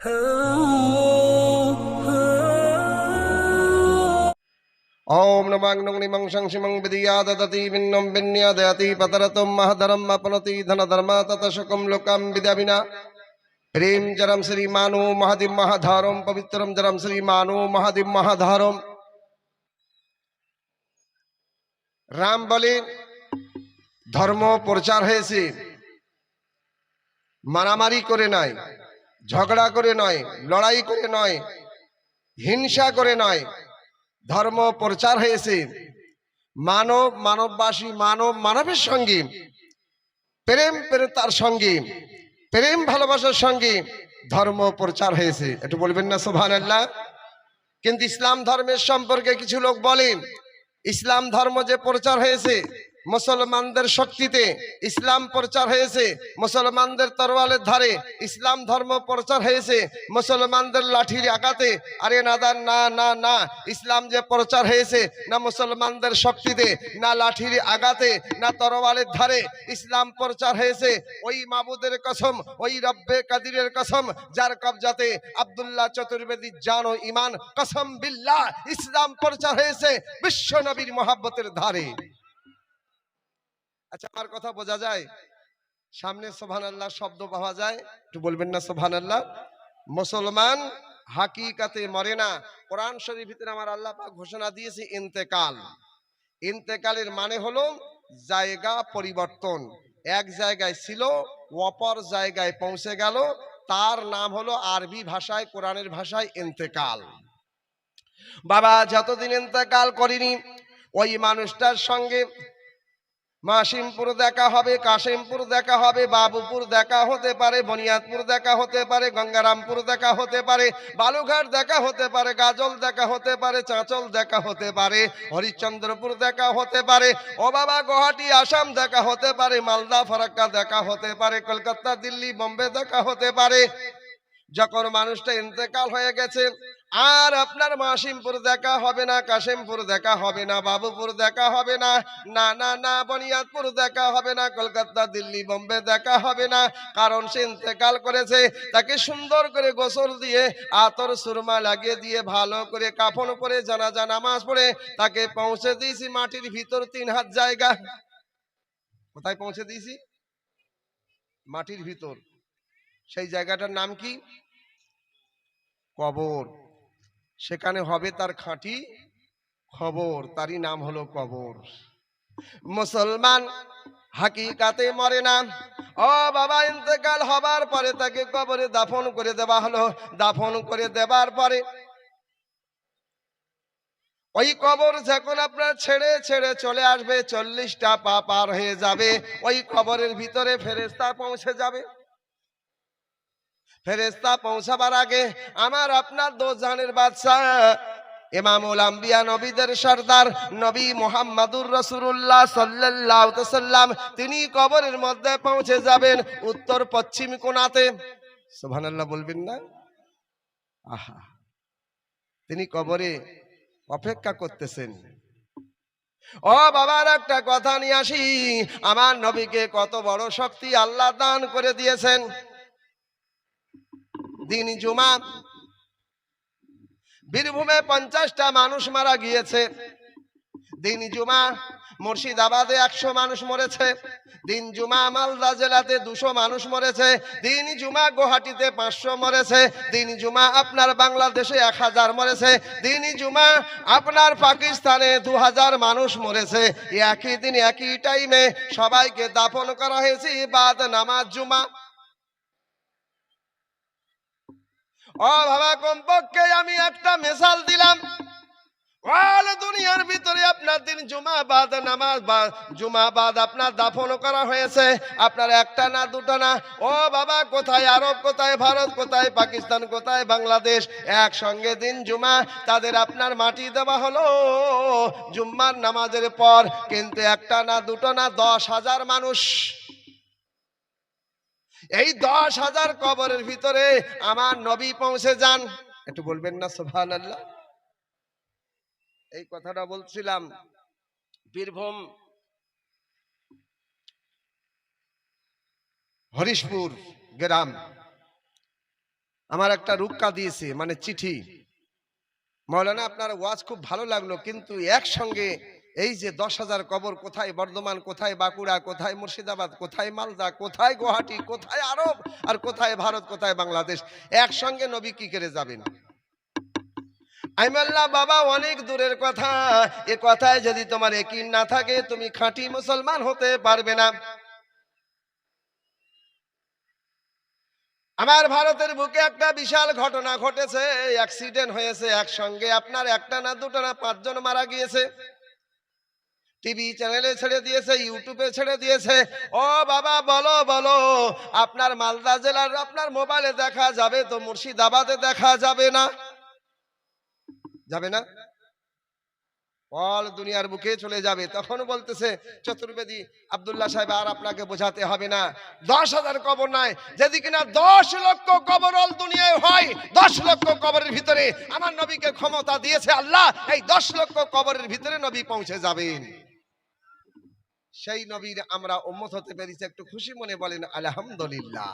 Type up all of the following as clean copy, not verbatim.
ओम नमाग्नं निमं शंसिमं विधिया ददति विन्नं विन्यादयति पतरतं महधरम् अपनति धनधर्म ततशकं लोकं विद्याविना प्रेम जरम श्री मानो महादिव महाधारम पवित्रम जरम श्री मानो महादिव महाधारम। রাম বলেন ধর্ম প্রচার হয়েছে মারামারি করে নয়, ঝগড়া করে নয়, লড়াই করে নয়, হিংসা করে নয়। ধর্ম প্রচার হয়েছে মানব মানববাসী মানব মানবের সঙ্গে প্রেম প্রেতার সঙ্গে প্রেম ভালোবাসার সঙ্গে ধর্ম প্রচার হয়েছে। একটু বলবেন না সুবহানাল্লাহ। কিন্তু ইসলাম ধর্মের সম্পর্কে কিছু লোক বলেন ইসলাম ধর্ম যে প্রচার হয়েছে মুসলমানদের শক্তিতে, ইসলাম প্রচার হয়েছে মুসলমানদের তরোয়ালের ধারে, ইসলাম ধর্ম প্রচার হয়েছে মুসলমানদের লাঠির আঘাতে। আরে নাদান, না না না, ইসলাম যে প্রচার হয়েছে না মুসলমানদের শক্তিতে, না লাঠির আঘাতে, না তরোয়ালের ধারে। ইসলাম প্রচার হয়েছে ওই মাবুদের কসম, ওই রব্বে কাদিরের কসম যার কবজাতে আব্দুল্লাহ চতুর্বেদীর জান ও ঈমান, কসম বিল্লাহ ইসলাম প্রচার হয়েছে বিশ্ব নবীর মহব্বতের ধারে। আচ্ছা, আমার কথা বোঝা যায়? সামনে সুবহানাল্লাহ শব্দ পাওয়া যায়, একটু বলবেন না সুবহানাল্লাহ। মুসলমান হাকিকাতে মরে না। কোরআন শরীফের ভিতরে আমার আল্লাহ পাক ঘোষণা দিয়েছে ইন্তেকাল। ইন্তেকালের মানে হলো জায়গা পরিবর্তন। এক জায়গায় ছিল অপর জায়গায় পৌঁছে গেল, তার নাম হলো আরবি ভাষায় কোরআনের ভাষায় ইন্তেকাল। বাবা যতদিন ইন্তেকাল করিনি ওই মানুষটার সঙ্গে মাসিমপুর দেখা হবে, কাশিমপুর দেখা হবে, বাবুপুর দেখা হতে পারে, বনিয়াদপুর দেখা হতে পারে, গঙ্গারামপুর দেখা হতে পারে, বালুঘাট দেখা হতে পারে, গাজল দেখা হতে পারে, চাঁচল দেখা হতে পারে, হরিশ্চন্দ্রপুর দেখা হতে পারে, ও বাবা গুয়াহাটি আসাম দেখা হতে পারে, মালদা ফারাক্কা দেখা হতে পারে, কলকাতা দিল্লি বোম্বে দেখা হতে পারে। যখন মানুষটা ইন্তেকাল হয়ে গেছে আর আপনার মাসিমপুর দেখা হবে না, কাশিমপুর দেখা হবে না, বাবুপুর দেখা হবে না, না না না, বনিয়াদপুর দেখা হবে না, কলকাতা দিল্লি বোম্বে দেখা হবে না। কারণ সে ইন্তেকাল করেছে। তাকে সুন্দর করে গোসল দিয়ে আতর সুরমা লাগিয়ে দিয়ে ভালো করে কাফন করে জানাজা নামাজ পড়ে তাকে পৌঁছে দিয়েছি মাটির ভিতর 3 হাত জায়গা। কোথায় পৌঁছে দিয়েছি? মাটির ভিতর। সেই জায়গাটার নাম কি? কবর। সেখানে হবে তার খাঁটি খবর, তারই নাম হলো কবর। মুসলমান হাকিকাতে মরে না। ও বাবা ইন্তেকাল হবার পরে তাকে কবরে দাফন করে দেওয়া হলো। দাফন করে দেবার পরে ওই কবর যখন আপনার ছেড়ে ছেড়ে চলে আসবে, 40টা পা পার হয়ে যাবে, ওই কবরের ভিতরে ফেরেশতা পৌঁছে যাবে। ফেরেশতা পৌঁছাবার আগে আমার আপনার দোজানের বাদশা ইমামুল আম্বিয়া নবীদের সরদার নবী মুহাম্মদুর রাসূলুল্লাহ সাল্লাল্লাহু আলাইহি ওয়াসাল্লাম তিনি কবরের মধ্যে পৌঁছে যাবেন উত্তর পশ্চিম কোণাতে। সুবহানাল্লাহ বলবেন না? আহা, তিনি কবরে অপেক্ষা করতেছেন। ও বাবার একটা কথা নিয়ে আসি, আমার নবীকে কত বড় শক্তি আল্লাহ দান করে দিয়েছেন। দিন জুমা বীরভূমে 50টা মানুষ মারা গিয়েছে। দিন জুমা মুর্শিদাবাদে 100 মানুষ মরেছে। দিন জুমা মালদা জেলাতে 200 মানুষ মরেছে। দিন জুমা গুয়াহাটিতে 500 মরেছে। দিন জুমা আপনার বাংলাদেশে 1000 মরেছে। দিন জুমা আপনার পাকিস্তানে 2000 মানুষ মরেছে। একই দিন একই টাইমে সবাইকে দাফন করা হয়েছে বাদ নামাজ জুমা। ও বাবা কমপক্ষে আমি একটা মিসাল দিলাম। অল দুনিয়ার ভিতরে আপনার দিন জুমা বাদ নামাজ বা জুমা বাদ আপনার দাফন করা হয়েছে আপনার একটা না দুটো না। ও বাবা কোথায় আরব, কোথায় ভারত, কোথায় পাকিস্তান, কোথায় বাংলাদেশ, একসঙ্গে দিন জুমা তাদের আপনার মাটি দেওয়া হলো জুম্মার নামাজের পর। কিন্তু একটা না দুটো না, 10,000 মানুষ। এই 10,000 কবরের ভিতরে আমার নবী পৌঁছে যান। একটু বলবেন না সুবহানাল্লাহ। এই কথাটা বলছিলাম বীরভূম হরিশপুর গ্রাম। আমার একটা রুক্কা দিয়েছে, মানে চিঠি, মৌলানা আপনার ওয়াজ খুব ভালো লাগলো, কিন্তু একসঙ্গে এই যে 10,000 কবর, কোথায় বর্ধমান, কোথায় বাঁকুড়া, কোথায় মুর্শিদাবাদ, কোথায় মালদা, কোথায় গুয়াহাটি, কোথায় আরব, আর কোথায় ভারত, কোথায় বাংলাদেশ, একসঙ্গে নবী কি করে যাবেন? আইমাল্লাহ বাবা, অনেক দূরের কথা, এ কথায় যদি তোমার ইয়াকিন না থাকে তুমি খাঁটি মুসলমান হতে পারবে না। আমার ভারতের বুকে একটা বিশাল ঘটনা ঘটেছে, অ্যাক্সিডেন্ট হয়েছে, একসঙ্গে আপনার একটা না দুটো না 5 জন মারা গিয়েছে। টিভি চ্যানেলে ছেড়ে দিয়েছে, ইউটিউবে ছেড়ে দিয়েছে। ও বাবা বলো বলো, আপনার মালদা জেলার আপনার মোবাইলে দেখা যাবে তো মুর্শিদাবাদে দেখা যাবে না? যাবে না? অল দুনিয়ার বুকে চলে যাবে। তখন বলতেছে চতুর্বেদী আব্দুল্লাহ সাহেব, আর আপনাকে বোঝাতে হবে না, 10,000 কবর নাই, যদি কিনা 10 লক্ষ কবর অল দুনিয়ায় হয়, 10 লক্ষ কবরের ভিতরে আমার নবীকে ক্ষমতা দিয়েছে আল্লাহ, এই 10 লক্ষ কবরের ভিতরে নবী পৌঁছে যাবেন। সেই নবীর আমরা উম্মত হতে পেরেছি, একটু খুশি মনে বলেন আলহামদুলিল্লাহ।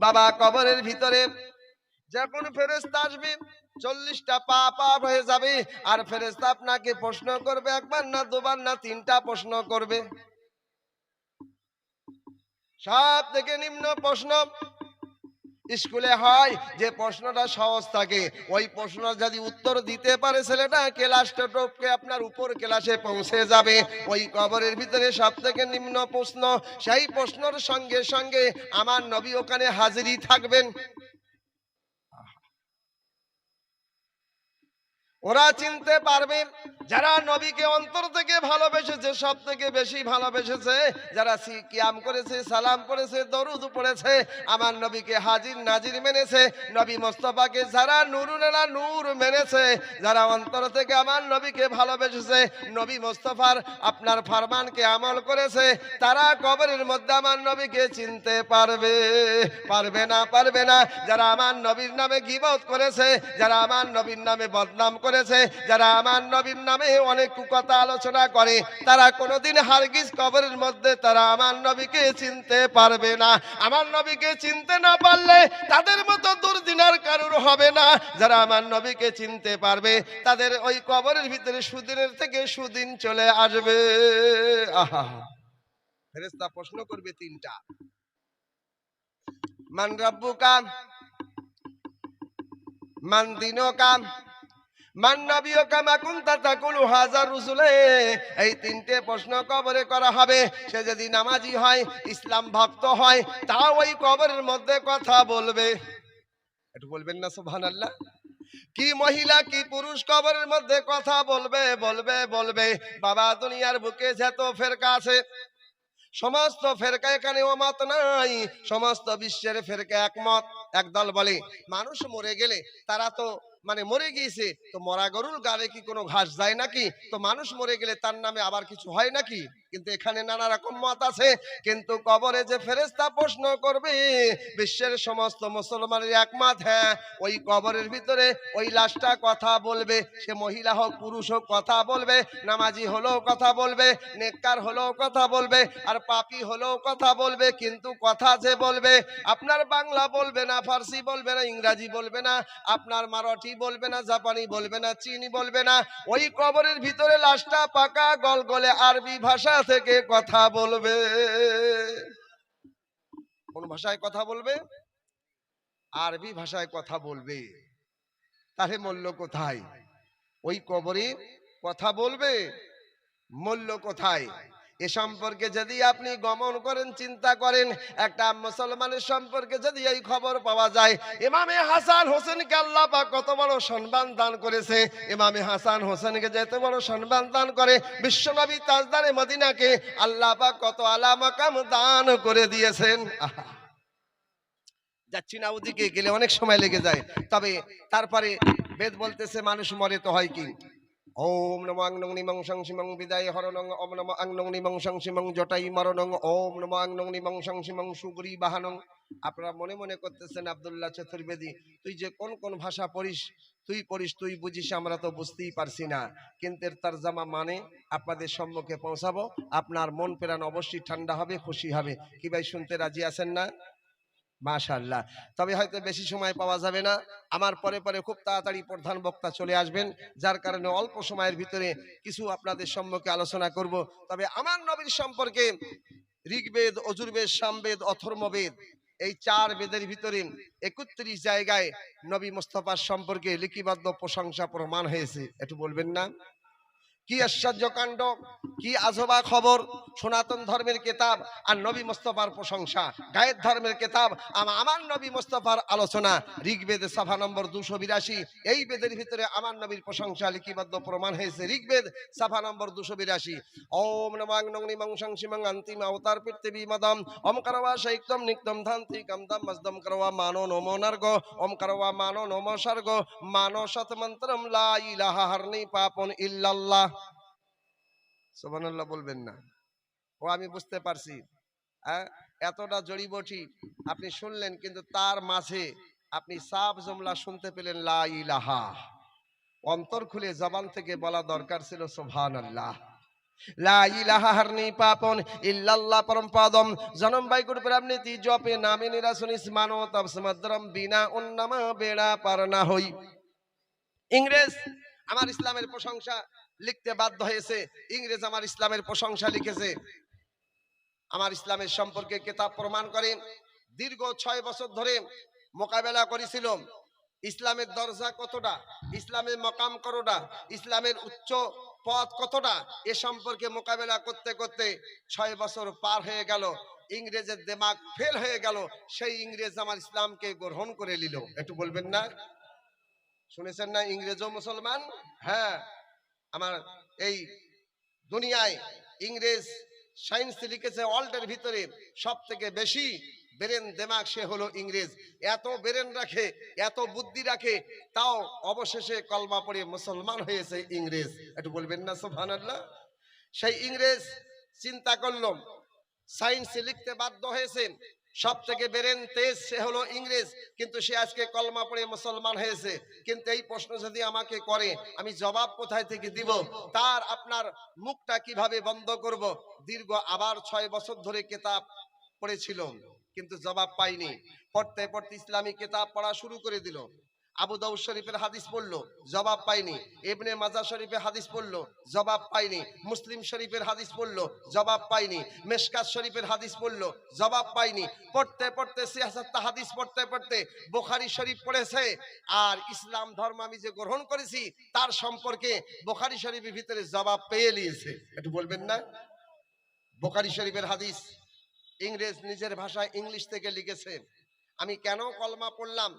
বাবা কবরের ভিতরে যখন ফেরেশতা আসবে 40টা পা পাপ হয়ে যাবে, আর ফেরেশতা আপনাকে প্রশ্ন করবে, একবার না দুবার না 3টা প্রশ্ন করবে। সব থেকে নিম্ন প্রশ্ন স্কুলে হয় যে প্রশ্নটা সহজ থাকে, ওই প্রশ্ন যদি উত্তর দিতে পারে ছেলেটা ক্লাসটা টপকে আপনার উপর ক্লাসে পৌঁছে যাবে। ওই কবরের ভিতরে সব থেকে নিম্ন প্রশ্ন, সেই প্রশ্নের সঙ্গে সঙ্গে আমার নবী ওখানে হাজিরি থাকবেন। ওরা চিনতে পারবে যারা নবীকে অন্তর থেকে ভালোবেসেছে, সব থেকে বেশি ভালোবেসেছে, যারা কিয়াম করেছে, সালাম করেছে, দরুদ পড়েছে, আমার নবীকে হাজির নাজির মেনেছে, নবী মোস্তফাকে যারা নুরুনেলা নূর মেনেছে, যারা অন্তর থেকে আমার নবীকে ভালোবেসেছে, নবী মোস্তফার আপনার ফরমানকে আমল করেছে, তারা কবরের মধ্যে আমার নবীকে চিনতে পারবে। পারবে না? পারবে না। যারা আমার নবীর নামে গীবত করেছে, যারা আমার নবীর নামে বদনাম করেছে, যারা আমার নবীর নামে অনেক কুকথা আলোচনা করে, তারা কোনোদিন হারগিজ কবরের মধ্যে তারা আমার নবীকে চিনতে পারবে না। আমার নবীকে চিনতে না পারলে তাদের মতো দুর্দিনার কারুর হবে না। যারা আমার নবীকে চিনতে পারবে তাদের ওই কবরের ভিতরে সুদিনের থেকে সুদিন চলে আসবে। আহা, ফেরেশতা প্রশ্ন করবে 3টা, মান রাব্বুকা, মান দিনুকা, মান নাবিয়ুকা মা কুনতা তাকুলু হাযার রুসুলে। এই 3টে প্রশ্ন কবরে করা হবে। সে যদি নামাজি হয়, ইসলাম ভক্ত হয়, তাও ওই কবরের মধ্যে কথা বলবে। একটু বলবেন না সুবহানাল্লাহ? কি মহিলা কি পুরুষ কবরের মধ্যে কথা বলবে বলবে বলবে। বাবা দুনিয়ার বুকে যত ফেরকা আছে, সমস্ত ফেরকা এখানে ওমত নাই, সমস্ত বিশ্বের ফেরকা একমত। একদল বলে মানুষ মরে গেলে তারা তো মানে মরে গিয়েছে, তো মরা গরুর গালে কি কোনো ঘাস যায় নাকি? তো মানুষ মরে গেলে তার নামে আবার কিছু হয় নাকি? কিন্তু এখানে নানা রকম মত আছে। কিন্তু কবরে যে ফেরেশতা প্রশ্ন করবে, বিশ্বের সমস্ত মুসলমানের একমত, হ্যাঁ ওই কবরের ভিতরে ওই লাশটা কথা বলবে। সে মহিলা হোক পুরুষ হোক কথা বলবে, নামাজি হলেও কথা বলবে, নেককার হলেও কথা বলবে, আর পাপী হলেও কথা বলবে। কিন্তু কথা যে বলবে আপনার বাংলা বলবে না, ফার্সি বলবে না, ইংরাজি বলবে না, আপনার মারাঠি বলবে না, জাপানি বলবে না, চীনি বলবে না। ওই কবরের ভিতরে লাশটা পাকা গলগলে আরবি ভাষা থেকে কথা বলবে। কোন ভাষায় কথা বলবে? আরবি ভাষায় কথা বলবে। তাহলে মূল্য কোথায়? ওই কবরে কথা বলবে, মূল্য কোথায়? এ সম্পর্কে যদি আপনি গমন করেন, চিন্তা করেন, একটা মুসলমানের সম্পর্কে যদি এই খবর পাওয়া যায়, ইমামে হাসান হোসেনকে আল্লাহ পাক কত বড় সম্মান দান করেছে। ইমামে হাসান হোসেনকে যে এত বড় সম্মান দান করে, বিশ্বনবী তাজদারে মদিনাকে আল্লাহ পাক কত আলা মাকাম দান করে দিয়েছেন। আহা, যাচ্ছি না, ওদিকে গেলে অনেক সময় লেগে যায়। তবে তারপরে বেদ বলতেছে মানুষ মরে তো হয় কি, ওম নমো আংনং নিমং সংসিমং বিদায় হরণং, ওম নমো আংনং নিমং সংসিমং জটাই মরণং, ওম নমো আংনং নিমং সংসিমং সুগ্রী বাহানং। আপনারা মনে মনে করতেছেন আব্দুল্লাহ চতুর্বেদী, তুই যে কোন কোন ভাষা পড়িস, তুই পড়িস, তুই বুঝিস, আমরা তো বুঝতেই পারছি না। কিন্তু এর তরজমা মানে আপনাদের সম্মুখে পৌঁছাবো, আপনার মন প্রাণ অবশ্যই ঠান্ডা হবে, খুশি হবে। কি ভাই শুনতে রাজি আছেন না? মাশাআল্লাহ। তবে হয়তো বেশি সময় পাওয়া যাবে না, আমার পরে পরে খুব তাড়াতাড়ি প্রধান বক্তা চলে আসবেন, যার কারণে অল্প সময়ের ভিতরে কিছু আপনাদের সম্মুখে আলোচনা করব। তবে আমার নবীর সম্পর্কে ঋগ্বেদ, অজুর্বেদ, সামবেদ, অথর্ববেদ, এই 4 বেদের ভিতরে 31 জায়গায় নবী মুস্তাফার সম্পর্কে লিখিবদ্ধ প্রশংসা প্রমাণ হয়েছে। একটু বলবেন না? কি আশ্চর্য কাণ্ড, কি আজবা খবর! সনাতন ধর্মের কিতাব আর নবী মুস্তাফার প্রশংসা, গায়ের ধর্মের কিতাব আমার নবী মুস্তাফার আলোচনা। ঋগ্বেদ সভা নম্বর 282, এই বেদের ভিতরে আমার নবীর প্রশংসা লিখিবদ্ধ প্রমাণ হয়েছে। ঋগ্বেদ সভা নম্বর 282, ওম নমাং নংনি মংসং শিমং অন্তিম অবতার পৃথিবী মদম ওম করওয়া শৈক্তম নিক্তম ধান্তি কামদম মজদম করওয়া মানো নমো নর্গ ওম করওয়া মানো নমো সর্গ মানো শতমন্ত্রম লা ইলাহা হারনি পাপন ইল্লাল্লাহ। সুবহানাল্লাহ বলবেন না? ও আমি বুঝতে পারছি, হ্যাঁ, এতটা জড়িবটি আপনি শুনলেন, কিন্তু তার মাঝে আপনি সাফ জুমলা শুনতে পেলেন লা ইলাহা। অন্তর খুলে জবান থেকে বলা দরকার ছিল সুবহানাল্লাহ। লা ইলাহা হারনি পাপন ইল্লাল্লাহ পরম পাদম জনম বাইকুর প্রামনীতি জপে নামে নিরাসনিস মানো তব সমদ্রম বিনা উন্নামা বেড়া পার না হই। ইংরেজ আমার ইসলামের প্রশংসা লিখতে বাধ্য হয়েছে, ইংরেজ আমার ইসলামের প্রশংসা লিখেছে। আমার ইসলামের সম্পর্কে কিতাব প্রমাণ করে দীর্ঘ 6 বছর ধরে মোকাবেলা করেছিল। ইসলামের দরজা কতটা, ইসলামের মকাম কতটা, ইসলামের উচ্চ পথ কতটা, এ সম্পর্কে মোকাবেলা করতে করতে 6 বছর পার হয়ে গেল। ইংরেজের দিমাগ ফেল হয়ে গেল, সেই ইংরেজ আমার ইসলামকে গ্রহণ করে নিল। একটু বলবেন না? শুনেছেন না ইংরেজও মুসলমান? হ্যাঁ, আমার এই দুনিয়ায় ইংরেজ সায়েন্স লিখেছে ওয়ার্ল্ডের ভিতরে সব থেকে বেশি ব্রেন দিমাগ সে হলো ইংরেজ। এত ব্রেন রাখে, এত বুদ্ধি রাখে, তাও অবশেষে কলমা পড়ে মুসলমান হয়েছে ইংরেজ। একটু বলবেন না সুবহানাল্লাহ? সেই ইংরেজ চিন্তা করলো, সায়েন্স লিখতে বাধ্য হয়েছে, সব থেকে বেরেন তেজ সে হলো ইংরেজ, কিন্তু সে আজকে কলমা পড়ে মুসলমান হয়েছে। কিন্তু এই প্রশ্ন যদি আমাকে করে, আমি জবাব কোথায় থেকে দিব? তার আপনার মুখটা কিভাবে বন্ধ করব? দীর্ঘ আবার 6 বছর ধরে কিতাব পড়েছিল, কিন্তু জবাব পাইনি। পড়তে পড়তে ইসলামী কিতাব পড়া শুরু করে দিল। আবু দাউদ শরীফের হাদিস পড়লো, জবাব পাইনি। ইবনে মাজাহ শরীফের হাদিস পড়লো, জবাব পাইনি। মুসলিম শরীফের হাদিস পড়লো, জবাব পাইনি। মিশকাত শরীফের হাদিস পড়লো, জবাব পাইনি। পড়তে পড়তে 76টা হাদিস পড়তে পড়তে বুখারী শরীফ পড়েছে। আর ইসলাম ধর্ম আমি যে গ্রহণ করেছি তার সম্পর্কে বুখারী শরীফের ভিতরে জবাব পেয়ে নিয়েছে। একটু বলবেন না? বুখারী শরীফের হাদিস ইংরেজ নিজের ভাষায় ইংলিশ থেকে লিখেছে। আমি কেন কলমা পড়লাম,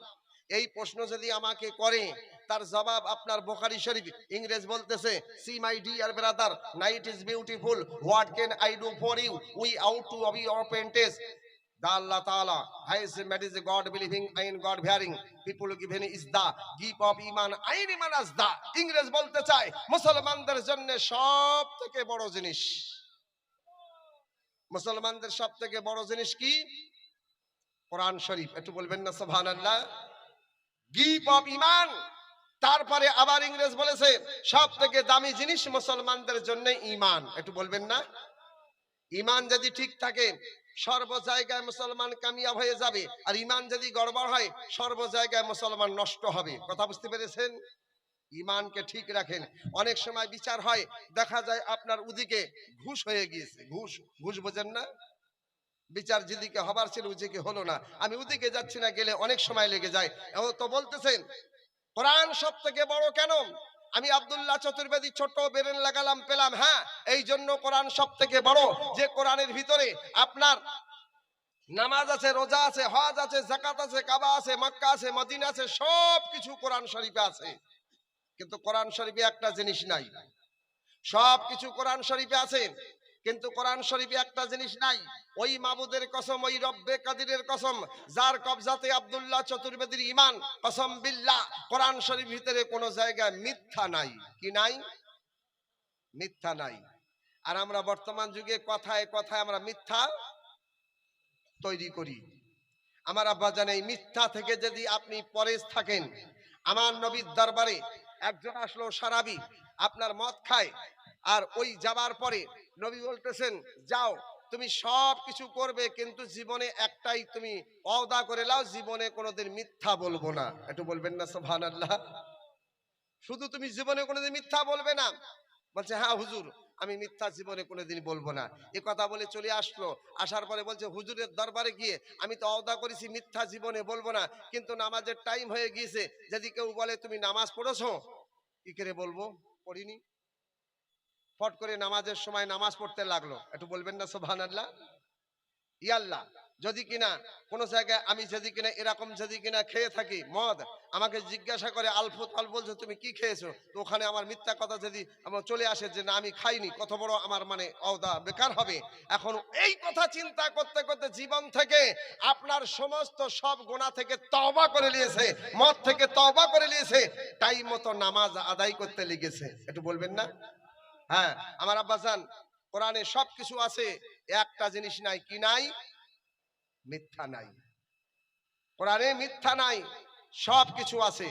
এই প্রশ্ন যদি আমাকে করে, তার জবাব আপনার বুখারী শরীফ। ইংরেজ বলতেছে, see my dear brother, night is beautiful, what can I do for you, we ought to obey our parents, the Allah Ta'ala has made is God believing and God fearing people given is the gift of iman and iman as the। ইংরেজ বলতে চায় মুসলমানদের জন্য সব থেকে বড় জিনিস, মুসলমানদের সব থেকে বড় জিনিস কি? কোরআন শরীফ। একটু বলবেন না সুবহানাল্লাহ? গিফট অফ ইমান। তারপরে আবার ইংরেজ বলেছে সব থেকে দামি জিনিস মুসলমানদের জন্য ইমান। একটু বলবেন না? ইমান যদি ঠিক থাকে সর্ব জায়গায় মুসলমান কামিয়াব হয়ে যাবে, আর ইমান যদি গড়বড় হয় সর্ব জায়গায় মুসলমান নষ্ট হবে। কথা বুঝতে পেরেছেন? ইমানকে ঠিক রাখেন। অনেক সময় বিচার হয়, দেখা যায় আপনার ওদিকে ঘুষ হয়ে গিয়েছে। ঘুষ, ঘুষ বোঝেন না? বিচার যেদিকে হবার ছিল ওদিকে হলো না, আমি ওদিকে যাচ্ছি না, গেলে অনেক সময় লেগে যায়। তো বলতেছেন কোরআন সব থেকে বড় কেন? আমি আব্দুল্লাহ চতুর্বেদী ছোট বেরেন লাগালাম, পেলাম। হ্যাঁ, এই জন্য কোরআন সব থেকে বড়, যে কোরআনের ভিতরে আপনার নামাজ আছে, রোজা আছে, হজ আছে, যাকাত আছে, কাবা আছে, মক্কা আছে, মদিনা আছে, সব কিছু কোরআন শরীফে আছে। কিন্তু কোরআন শরীফে একটা জিনিস নাই। সব কিছু কোরআন শরীফে আছে, কিন্তু কোরআন শরীফে একটা জিনিস নাই। ওই মাবুদের কসম, ওই রব্বে কাদিরের কসম, যার কবজাতে আব্দুল্লাহ চতুর্বেদীর ঈমান, কসম বিল্লাহ, কোরআন শরীফ ভিতরে কোন জায়গায় মিথ্যা নাই। কি নাই? মিথ্যা নাই। আর আমরা বর্তমান যুগে কথায় কথায় আমরা মিথ্যা তৈরি করি। আমার আব্বা জানে, এই মিথ্যা থেকে যদি আপনি পরেজ থাকেন, আমার নবীর দরবারে একজন আসলো সারাবি, আপনার মদ খায়, আর ওই যাবার পরে নবী বলতেছেন যাও তুমি সব কিছু করবে, কিন্তু জীবনে একটাই তুমি ওয়াদা করে নাও, জীবনে কোনোদিন মিথ্যা বলবো না। একটু বলবেন না সুবহানাল্লাহ? শুধু তুমি জীবনে কোনোদিন মিথ্যা বলবে না। বলছে হ্যাঁ হুজুর, আমি মিথ্যা জীবনে কোনোদিন বলবো না। এ কথা বলে চলে আসলো। আসার পরে বলছে হুজুরের দরবারে গিয়ে আমি তো ওয়াদা করেছি মিথ্যা জীবনে বলবো না, কিন্তু নামাজের টাইম হয়ে গিয়েছে, যদি কেউ বলে তুমি নামাজ পড়েছো, কি করে বলবো পড়িনি। ফট করে নামাজের সময় নামাজ পড়তে লাগলো। একটু বলবেন না সুবহানাল্লাহ? ইয়াল্লাহ, যদি কিনা কোন জায়গায় আমি যদি কিনা এরকম যদি কিনা খেয়ে থাকি মদ, আমাকে জিজ্ঞাসা করে আলফুত আল বলছো তুমি কি খেয়েছো, তো ওখানে আমার মিথ্যা কথা যদি আমার চলে আসে যে না আমি খাইনি, কত বড় আমার মানে ওয়াদা বেকার হবে। এখন এই কথা চিন্তা করতে করতে জীবন থেকে আপনার সমস্ত সব গুনাহ থেকে তওবা করে নিয়েছে, মদ থেকে তওবা করে নিয়েছে, টাইম মতো নামাজ আদায় করতে লেগেছে। একটু বলবেন না? হ্যাঁ, আমার আব্বাজান, কোরআনে সবকিছু আছে, একটা জিনিস নাই, কি নাই? মিথ্যা নাই। কোরআনে মিথ্যা নাই, সবকিছু আছে।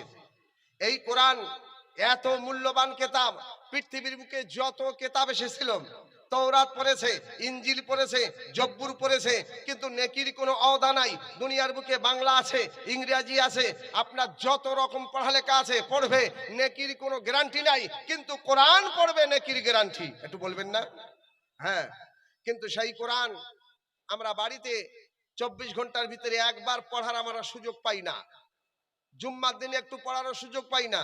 এই কোরআন এত মূল্যবান কিতাব, পৃথিবীর বুকে যত কিতাব এসেছিল, তওরাত পড়েছে, ইনজিল পড়েছে, জব্বুর পড়েছে, কিন্তু নেকির কোনো ওয়াদা নাই। দুনিয়ার বুকে বাংলা আছে, ইংরেজি আছে, আপনার যত রকম পড়ালেখা আছে পড়বে, নেকির কোনো গ্যারান্টি নাই, কিন্তু কোরআন পড়বে নেকির গ্যারান্টি। একটু বলবেন না? হ্যাঁ, কিন্তু সেই কোরআন আমরা বাড়িতে 24 ঘন্টার ভিতরে একবার পড়ার আমরা সুযোগ পাই না। জুম্মার দিনে একটু পড়ারও সুযোগ পাই না।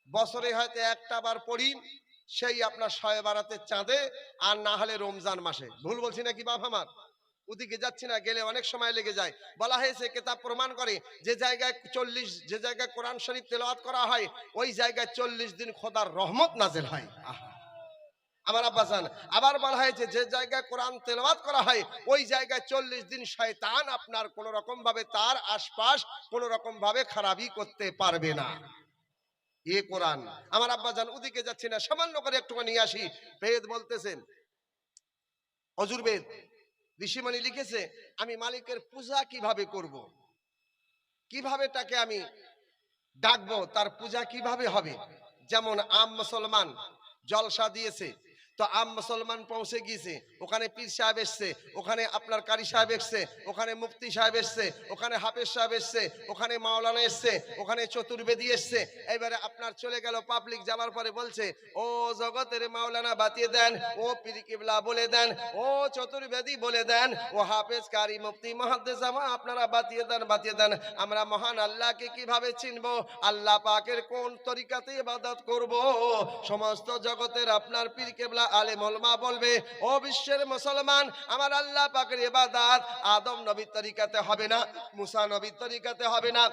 বছরে হয়তো একটা বার পড়ি, সেই আপনার শয়ে বারাতের চাঁদে, আর না হলে রমজান মাসে। ভুল বলছি নাকি বাপ আমার? ওদিকে যাচ্ছি না, গেলে অনেক সময় লেগে যায়। বলা হয়েছে কিতাব প্রমাণ করে যে জায়গায় 40, যে জায়গায় কোরআন শরীফ তেলাওয়াত করা হয়, ওই জায়গায় 40 দিন খোদার রহমত নাযিল হয়। আহা, আমার আব্বাজান, আবার বলা হয়েছে যে জায়গায় কোরআন তেলাওয়াত করা হয়, ওই জায়গায় 40 দিন শয়তান আপনার কোন রকম ভাবে তার আশপাশ কোন রকম ভাবে খারাপি করতে পারবে না। এ কোরআন। আমার আব্বাজান, ওদিকে যাচ্ছি না, সামান্য করে একটুখানি নিয়ে আসি। বেদ বলতেছেন, অজুর্বেদ ঋষিমণি লিখেছে, আমি মালিকের পূজা কিভাবে করব, কিভাবে তাকে আমি ডাকবো, তার পূজা কিভাবে হবে। যেমন আম মুসলমান জলসা দিয়েছে, তো আম মুসলমান পৌঁছে গিয়েছে, ওখানে পীর সাহেব এসছে, ওখানে আপনার কারি সাহেব এসছে, ওখানে মুফতি সাহেব এসছে, ওখানে হাফেজ সাহেব এসছে, ওখানে মাওলানা এসছে, ওখানে চতুর্বেদী এসছে। এবারে আপনার চলে গেল পাবলিক, যাওয়ার পরে বলছে ও জগতের মাওলানা বাতিয়ে দেন, ও পীর কিবলা বলে দেন, ও চতুর্বেদী বলে দেন, ও হাফেজ কারি মুফতি মুহাদ্দিস আপনারা বাতিয়ে দেন, বাতিয়ে দেন। আমরা মহান আল্লাহকে কিভাবে চিনবো, আল্লাহ পাকের কোন তরিকাতে ইবাদত করব। সমস্ত জগতের আপনার পীর কিবলা আলেম ওলামা বলবে, ও বিশ্বের মুসলমান, আমার আল্লাহ পাকের ইবাদত আদম নবীর তরিকাতে হবে না, মুসা নবীর তরিকাতে হবে না,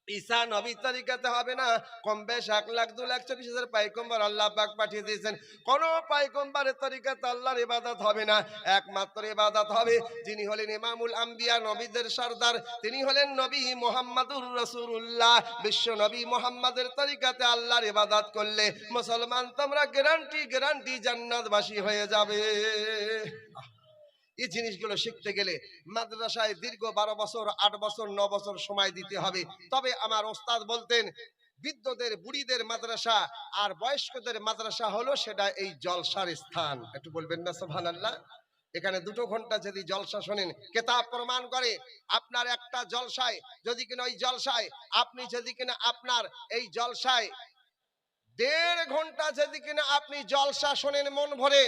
ঈসা নবীর তরিকাতে হবে না। কম বেশ 1,02,40,000 পয়গম্বর আল্লাহ পাক পাঠিয়ে দিয়েছেন, কোন পয়গম্বরের তরিকাতে আল্লাহর ইবাদত হবে না। একমাত্র ইবাদত হবে যিনি হলেন ইমামুল আম্বিয়া, নবীদের সরদার, তিনি হলেন নবী মুহাম্মদুর রাসূলুল্লাহ। বিশ্ব নবী মুহাম্মাদের তরিকাতে আল্লাহর ইবাদত করলে মুসলমান তোমরা গ্যারান্টি জান্নাতবাসী হয়ে যাবে। এই জিনিসগুলো শিখতে গেলে মাদ্রাসায় দীর্ঘ 12 বছর, 8 বছর, 9 বছর সময় দিতে হবে। তবে আমার ওস্তাদ বলতেন, বৃদ্ধদের বুড়িদের মাদ্রাসা আর বয়স্কদের মাদ্রাসা হলো সেটা এই জলসার স্থান। একটু বলবেন না সুবহানাল্লাহ? এখানে 2 ঘন্টা যদি জলসা শোনেন, কিতাব প্রমাণ করে আপনার একটা জলসায় যদি কিনা ওই জলসায় আপনি যদি কিনা আপনার এই জলসায় 1.5 ঘন্টা যদি কিনা আপনি জলসা শোনেন মন ভরে,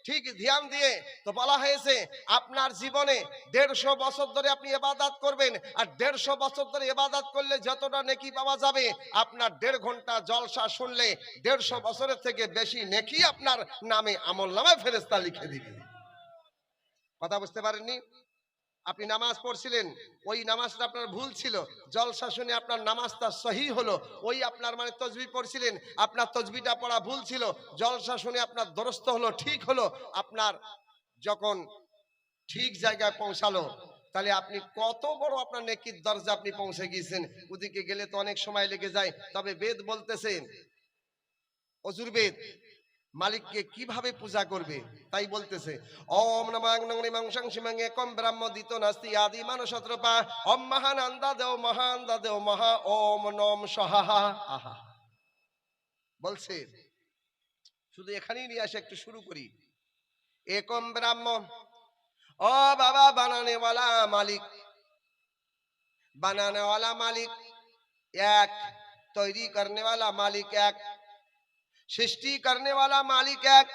ঠিক ধ্যান দিয়ে, তো বলা হয়েছে আপনার জীবনে 150 বছর ধরে আপনি ইবাদত করবেন, আর 150 বছর ধরে ইবাদত করলে যতটা নেকি পাওয়া যাবে, আপনার 1.5 ঘন্টা জলসা শুনলে 150 বছরের থেকে বেশি নেকি আপনার নামে আমলনামায় ফেরেশতা লিখে দিবে। কথা বুঝতে পারেননি? আপনি নামাজ পড়ছিলেন, ওই নামাজটা আপনার ভুল ছিল, জলসা শুনে আপনার নামাজটা সহি হলো, ওই আপনার মানে তসবিহ পড়ছিলেন, আপনার তসবিহটা পড়া ভুল ছিল, জলসা শুনে আপনার দরস্ত হলো, ঠিক হলো, আপনার যখন ঠিক জায়গায় পৌঁছালো, তাহলে আপনি কত বড় আপনার নেকির দরজা আপনি পৌঁছে গিয়েছেন। ওদিকে গেলে তো অনেক সময় লেগে যায়। তবে বেদ বলতেছে, অজুর্বেদ, মালিককে কিভাবে পূজা করবে, তাই বলতেছে ওম নমাং নংরি মাংসং শিমাঙ্গে কম ব্রহ্ম দিত নাস্তি আদি মানসত্রপা ওম মহানন্দা দেও মহানন্দা দেও মহা ওম নম সহাহা। আহা, বলছে শুধু এখানেই নিয়ে আসে, একটু শুরু করি। একম ব্রহ্ম, ও বাবা, বানানেওয়ালা মালিক, বানানেওয়ালা মালিক এক, তৈরি করনেওয়ালা মালিক এক, सृष्टि करने वाला मालिक एक,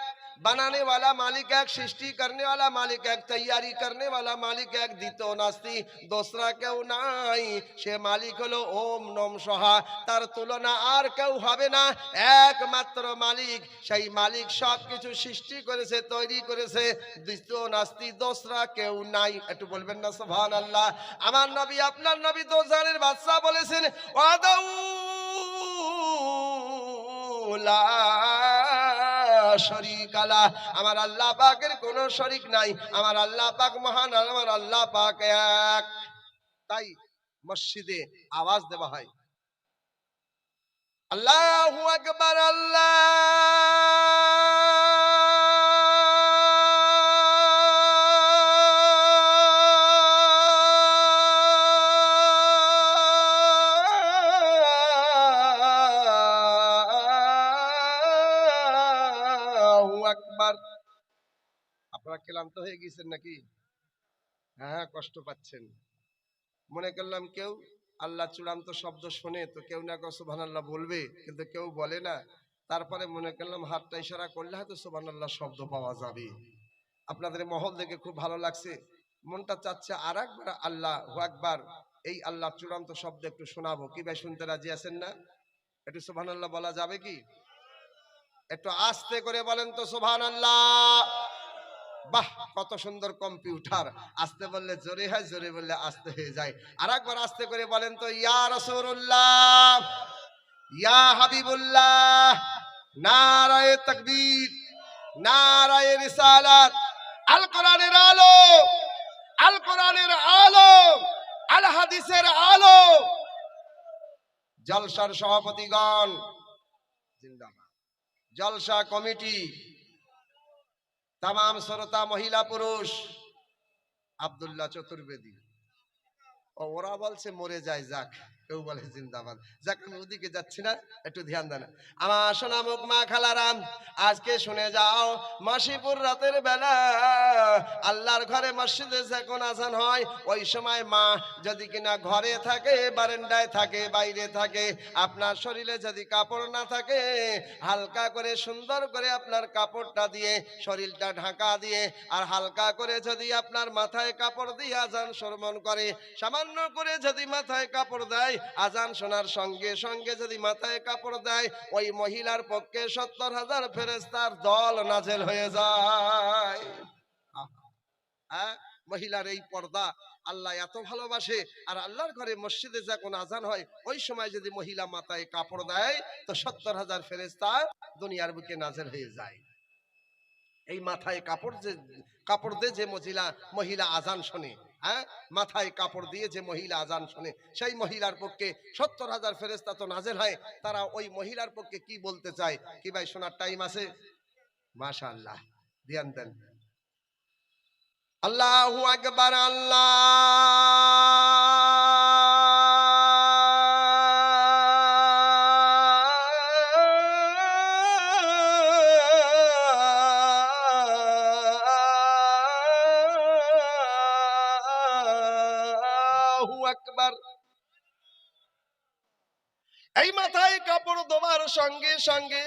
बनाने वाला मालिक एक, सृष्टि करने वाला मालिक एक, तैयारी करने वाला मालिक एक, दितो नास्ति दूसरा केउ नाई, से मालिक हलो ओम नम सहा, तार तुलना आर केउ हबे ना, एकमात्र मालिक, सेई मालिक सब किछु सृष्टि करेছে, তৈরি করেছে, দ্বিতীয় নাস্তি দোসরা কেউ নাই। একটু বলবেন না সুবহানাল্লাহ। আমার নবী আপনার নবী তো জানের বাদশা বলেছেন, ওয়াদাউ লা শরীক লা, আমার আল্লাহ পাকের কোনো শরীক নাই, আমার আল্লাহ পাক মহান, আমার আল্লাহ পাক এক। তাই মসজিদে আওয়াজ দেওয়া হয় আল্লাহু আকবার, আল্লাহু আকবার। আপনারা ক্লান্ত হয়ে গেছেন নাকি? হ্যাঁ, কষ্ট পাচ্ছেন। মনে করলাম কেউ আল্লাহ চূড়ান্ত শব্দ শোনে তো কেউ না কেউ সুবহানাল্লাহ বলবে, কিন্তু কেউ বলে না। তারপরে মনে করলাম হাতটা ইশারা করলে হয়তো সুবহানাল্লাহ শব্দ পাওয়া যাবে। আপনাদের মহল দেখে খুব ভালো লাগছে, মনটা চাচ্ছে আর একবার আল্লাহু আকবার, এই আল্লাহ চূড়ান্ত শব্দ একটু শোনাবো। কি ভাই, শুনতে রাজি আছেন না? একটু সুবহানাল্লাহ বলা যাবে কি? একটু আস্তে করে বলেন তো সুবহানাল্লাহ। বাহ, কত সুন্দর কম্পিউটার, আস্তে বললে জোরে হয়, জোরে বললে আস্তে হয়ে যায়। আর একবার আস্তে করে বলেন তো, ইয়া রাসূলুল্লাহ, ইয়া হাবিবুল্লাহ, নারায়ে তাকবীর, নারায়ে রিসালাত, আল কোরআনের আলো, আল কোরআনের আলো, আল হাদিসের আলো। জলসার সভাপতিগণ জিন্দাবাদ, জলসা কমিটি, तमाम श्रोता महिला पुरुष, আব্দুল্লাহ চতুর্বেদী। ওরা বলছে মরে যায়, যাক, কেউ বলে জিন্দাবাদ। যাক, আমি ওদিকে যাচ্ছি না, একটু ধ্যান দেন। আমার সোনা মুখ মা খালারাম, আজকে শুনে যাও, মাসিপুর রাতের বেলা আল্লাহর ঘরে মসজিদে যখন আজান হয়, ওই সময় মা যদি কিনা ঘরে থাকে, বারান্দায় থাকে, বাইরে থাকে, আপনার শরীরে যদি কাপড় না থাকে, হালকা করে সুন্দর করে আপনার কাপড়টা দিয়ে শরীরটা ঢাকা দিয়ে, আর হালকা করে যদি আপনার মাথায় কাপড় দিয়ে আজান শ্রবণ করে, সামান্য করে যদি মাথায় কাপড় দেয়, আজান শোনার সঙ্গে সঙ্গে যদি মাথায় কাপড় দেয়, ওই মহিলার পক্ষে 70,000 ফেরেশতার দল নাজেল হয়ে যায়। মহিলার এই পর্দা আল্লাহ এত ভালোবাসে। আর আল্লাহর ঘরে মসজিদে যখন আজান হয়, ওই সময় যদি মহিলা মাথায় কাপড় দেয়, তো 70,000 ফেরেশতা দুনিয়ার বুকে নাজেল হয়ে যায়। এই মাথায় কাপড় দিয়ে যে মহিলা আজান শোনে, মাথায় কাপড় দিয়ে যে মহিলা আজান শোনে, সেই মহিলার পক্ষে 70,000 ফেরেশতা তো নাজেল হয়। তারা ওই মহিলার পক্ষে কি বলতে চায়? কি ভাই, শোনার টাইম আছে? মাশাআল্লাহ, ধ্যান দেন। আল্লাহু আকবার, আল্লাহু আকবার। এই মাথায় কাপড় দেওয়ার সঙ্গে সঙ্গে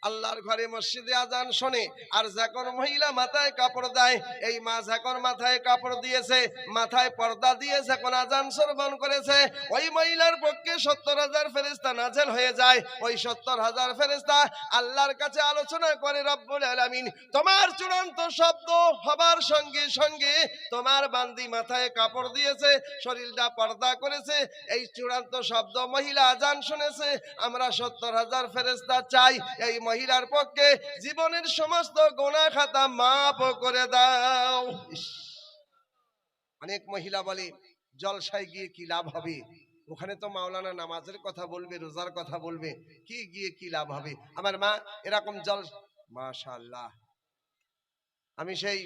আল্লাহর ঘরে মসজিদে আজান শোনে। আর যখন মহিলা মাথায় কাপড় দেয়, এই মা যখন মাথায় কাপড় দিয়েছে, মাথায় পর্দা দিয়ে যখন আজান শ্রবণ করেছে, ওই মহিলার পক্ষে 70,000 ফেরেশতা নাজেল হয়ে যায়। ওই 70,000 ফেরেশতা আল্লাহর কাছে আলোচনা করে, রব্বুল আলামিন, তোমার চূড়ান্ত শব্দ হবার সঙ্গে সঙ্গে তোমার বান্দি মাথায় কাপড় দিয়েছে, শরীরটা পর্দা করেছে, এই চূড়ান্ত শব্দ মহিলা আজান শুনেছে, আমরা 70,000 ফেরেশতা চাই এই মহিলার পক্ষে জীবনের সমস্ত গুনাহ খাতা মাফ করে দাও। অনেক মহিলা বলে জলসায় গিয়ে কি লাভ হবে, ওখানে তো মাওলানা নামাজের কথা বলবে, রোজার কথা বলবে, কি গিয়ে কি লাভ হবে? আমার মা এরকম মাশাআল্লাহ, আমি সেই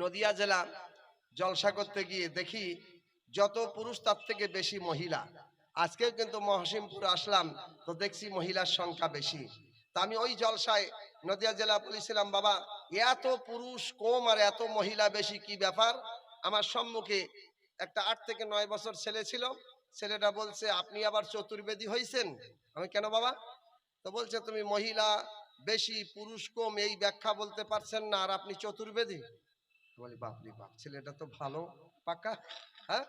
নদিয়া জেলা জলসা করতে গিয়ে দেখি যত পুরুষ তার থেকে বেশি মহিলা। আজকেও কিন্তু মহসিমপুর আসলাম, তো দেখছি মহিলার সংখ্যা বেশি। আমি ওই জলসায় নদিয়া জেলা বলেছিলাম, বাবা এত পুরুষ কম আর এত মহিলা বেশি, কি ব্যাপার? আমার সম্মুখে একটা 8 থেকে 9 বছর ছেলে ছিল। ছেলেটা বলছে, আপনি আবার চতুর্বেদী হয়েছেন? আমি, কেন বাবা? তো বলছে, তুমি মহিলা বেশি পুরুষ কম এই ব্যাখ্যা বলতে পারছেন না, আর আপনি চতুর্বেদী? বলি, বাপরে বাপ, ছেলেটা তো ভালো পাক্কা। হ্যাঁ,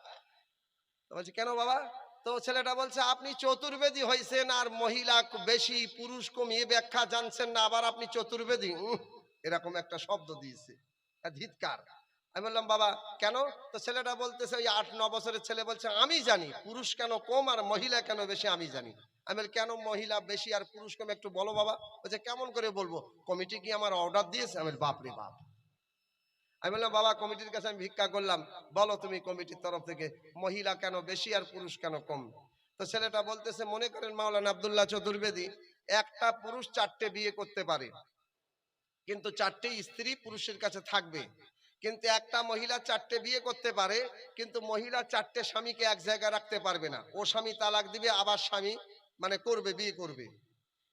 তো বলছি, কেন বাবা? তো ছেলেটা বলছে, আপনি চতুর্বেদী হয়েছেন আর মহিলা বেশি পুরুষ কম এই ব্যাখ্যা জানছেন না, আবার আপনি চতুর্বেদী? এরকম একটা শব্দ দিয়েছে, ধিৎকার। আমি বললাম, বাবা কেন? তো ছেলেটা বলতেছে, ওই 8-9 বছরের ছেলে বলছে, আমি জানি পুরুষ কেন কম আর মহিলা কেন বেশি আমি জানি। আমি বলি, কেন মহিলা বেশি আর পুরুষ কম একটু বলো বাবা। বলছে, কেমন করে বলবো, কমিটি কি আমার অর্ডার দিয়েছে? আমি বলি, বাপরে বাপ। আমি বললাম, বাবা কমিটির কাছে আমি ভিক্ষা করলাম, বলো তুমি কমিটির তরফ থেকে মহিলা কেন বেশি আর পুরুষ কেন কম? তো ছেলেটা বলতেছে, মনে করেন মাওলানা আব্দুল্লাহ চতুর্বেদী, একটা পুরুষ 4টে বিয়ে করতে পারে, কিন্তু 4টে স্ত্রী পুরুষের কাছে থাকবে। কিন্তু একটা মহিলা 4টে বিয়ে করতে পারে, কিন্তু মহিলা 4টে স্বামীকে এক জায়গায় রাখতে পারবে না। ও স্বামী তালাক দিবে, আবার স্বামী মানে করবে, বিয়ে করবে।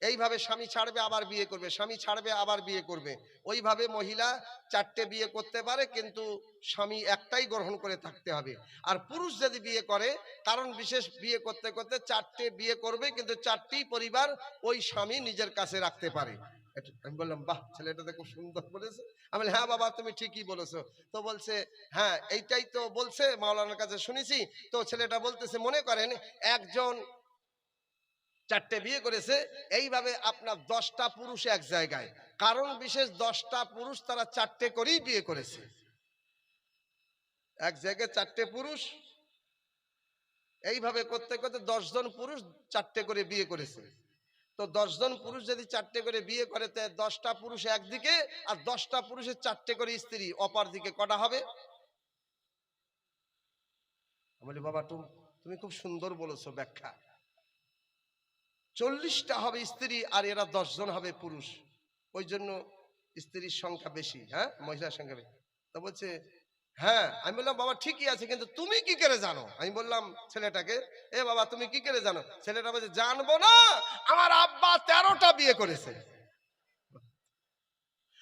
এইভাবে স্বামী ছাড়বে আবার বিয়ে করবে, স্বামী ছাড়বে আবার বিয়ে করবে। ওইভাবে মহিলা 4টে বিয়ে করতে পারে, কিন্তু স্বামী একটাই গ্রহণ করে থাকতে হবে। আর পুরুষ যদি বিয়ে করে, কারণ বিশেষ বিয়ে করতে করতে 4টে বিয়ে করবে, কিন্তু 4টি পরিবার ওই স্বামী নিজের কাছে রাখতে পারে। আমি বললাম, বাহ, ছেলেটা তো খুব সুন্দর বলেছে। আমি বলি, হ্যাঁ বাবা তুমি ঠিকই বলেছো। তো বলছে, হ্যাঁ এইটাই তো বলছে, মাওলানার কাছে শুনেছি। তো ছেলেটা বলতেছে, মনে করেন একজন 4টে বিয়ে করেছে, এইভাবে আপনার 10টা পুরুষ এক জায়গায়, কারণ বিশেষ 10টা পুরুষ তারা 4টে করেই বিয়ে করেছে। এক জায়গায় 4টে পুরুষ, এইভাবে করতে করতে 10 জন পুরুষ 4টে করে বিয়ে করেছে। তো 10 জন পুরুষ যদি 4টে করে বিয়ে করে, তো 10টা পুরুষ একদিকে আর 10টা পুরুষের 4টে করে স্ত্রী অপর দিকে, কটা হবে? আমি বলি, বাবা তুমি খুব সুন্দর বলেছো ব্যাখ্যা। 40টা হবে স্ত্রী আর এরা 10 জন হবে পুরুষ, ওই জন্য স্ত্রীর সংখ্যা বেশি, হ্যাঁ মহিলার সংখ্যা বেশি। তো বলছে, হ্যাঁ। আমি বললাম, বাবা ঠিকই আছে, কিন্তু তুমি কি করে জানো? আমি বললাম ছেলেটাকে, এ বাবা তুমি কি করে জানো? ছেলেটা বলছে, জানবো না, আমার আব্বা 13টা বিয়ে করেছে।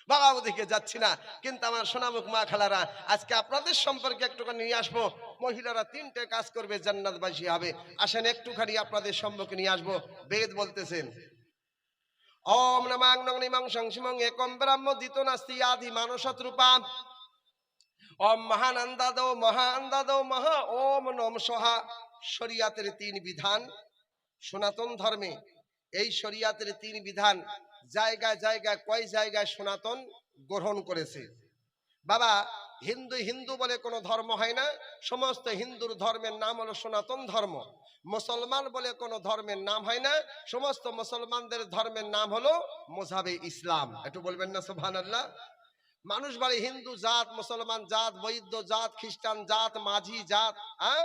বাবা ওদিকে যাচ্ছি না, কিন্তু আমার সোনামুখ মা খালারা, আজকে আপনাদের সম্পর্কে একটুখানি নিয়ে আসবো। মহিলারা 3টে কাজ করবে, জান্নাতবাসী হবে। আসেন একটুখানি আপনাদের সম্মুখে নিয়ে আসবো। বেদ বলতেছেন, ওম নমাং নগ্নিমং সংসিমং একম ব্রহ্ম দ্বিত নাস্তি আদি মানসত্রূপাম ওম মহানন্দাদো মহানন্দাদো মহা ওম নম সহা। শরিয়াতের 3 বিধান সনাতন ধর্মে, এই শরিয়াতের 3 বিধান জায়গায় জায়গায়, কয় জায়গায় সনাতন গ্রহণ করেছে। বাবা হিন্দু হিন্দু বলে কোনো ধর্ম হয় না, সমস্ত হিন্দুর ধর্মের নাম হলো সনাতন ধর্ম। মুসলমান বলে কোনো ধর্মের নাম হয় না, সমস্ত মুসলমানদের ধর্মের নাম হলো মযহাবে ইসলাম। একটু বলবেন না সুবহানাল্লাহ? মানুষ বলে হিন্দু জাত, মুসলমান জাত, বৈদ্য জাত, খ্রিস্টান জাত, মাঝি জাত, হ্যাঁ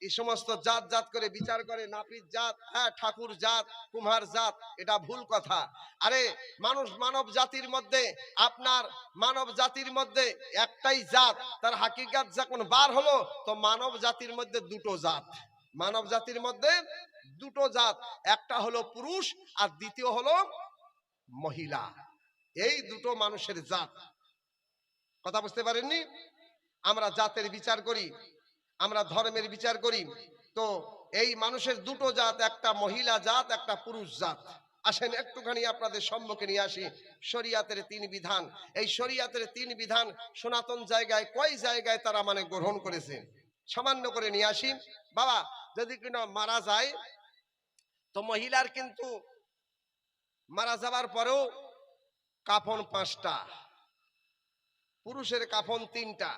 এই সমস্ত জাত জাত করে বিচার করে, নাপিত জাত, হ্যাঁ ঠাকুর জাত, কুমার জাত, এটা ভুল কথা। আরে মানুষ মানব জাতির মধ্যে, আপনার মানব জাতির মধ্যে একটাই জাত, তার হাকিকাত যখন বার হলো, তো মানব জাতির মধ্যে 2টো জাত। মানব জাতির মধ্যে 2টো জাত, একটা হলো পুরুষ আর দ্বিতীয় হলো মহিলা। এই 2টো মানুষের জাত। কথা বুঝতে পারেননি? আমরা জাতের বিচার করি, আমরা ধর্মের বিচার করি, তো এই মানুষের 2টো জাত, একটা মহিলা জাত, একটা পুরুষ জাত। আসেন একটুখানি আপনাদের সম্মুখে নিয়ে আসি শরিয়াতের 3 বিধান। এই শরিয়াতের 3 বিধান সনাতন জায়গায়, কয় জায়গায় তারা মানে গ্রহণ করেছে, সামান্য করে নিয়ে আসি। বাবা যদি কিনা মারা যায়, তো মহিলার কিন্তু মারা যাবার পরেও কাফন 5টা, পুরুষের কাফন 3টা,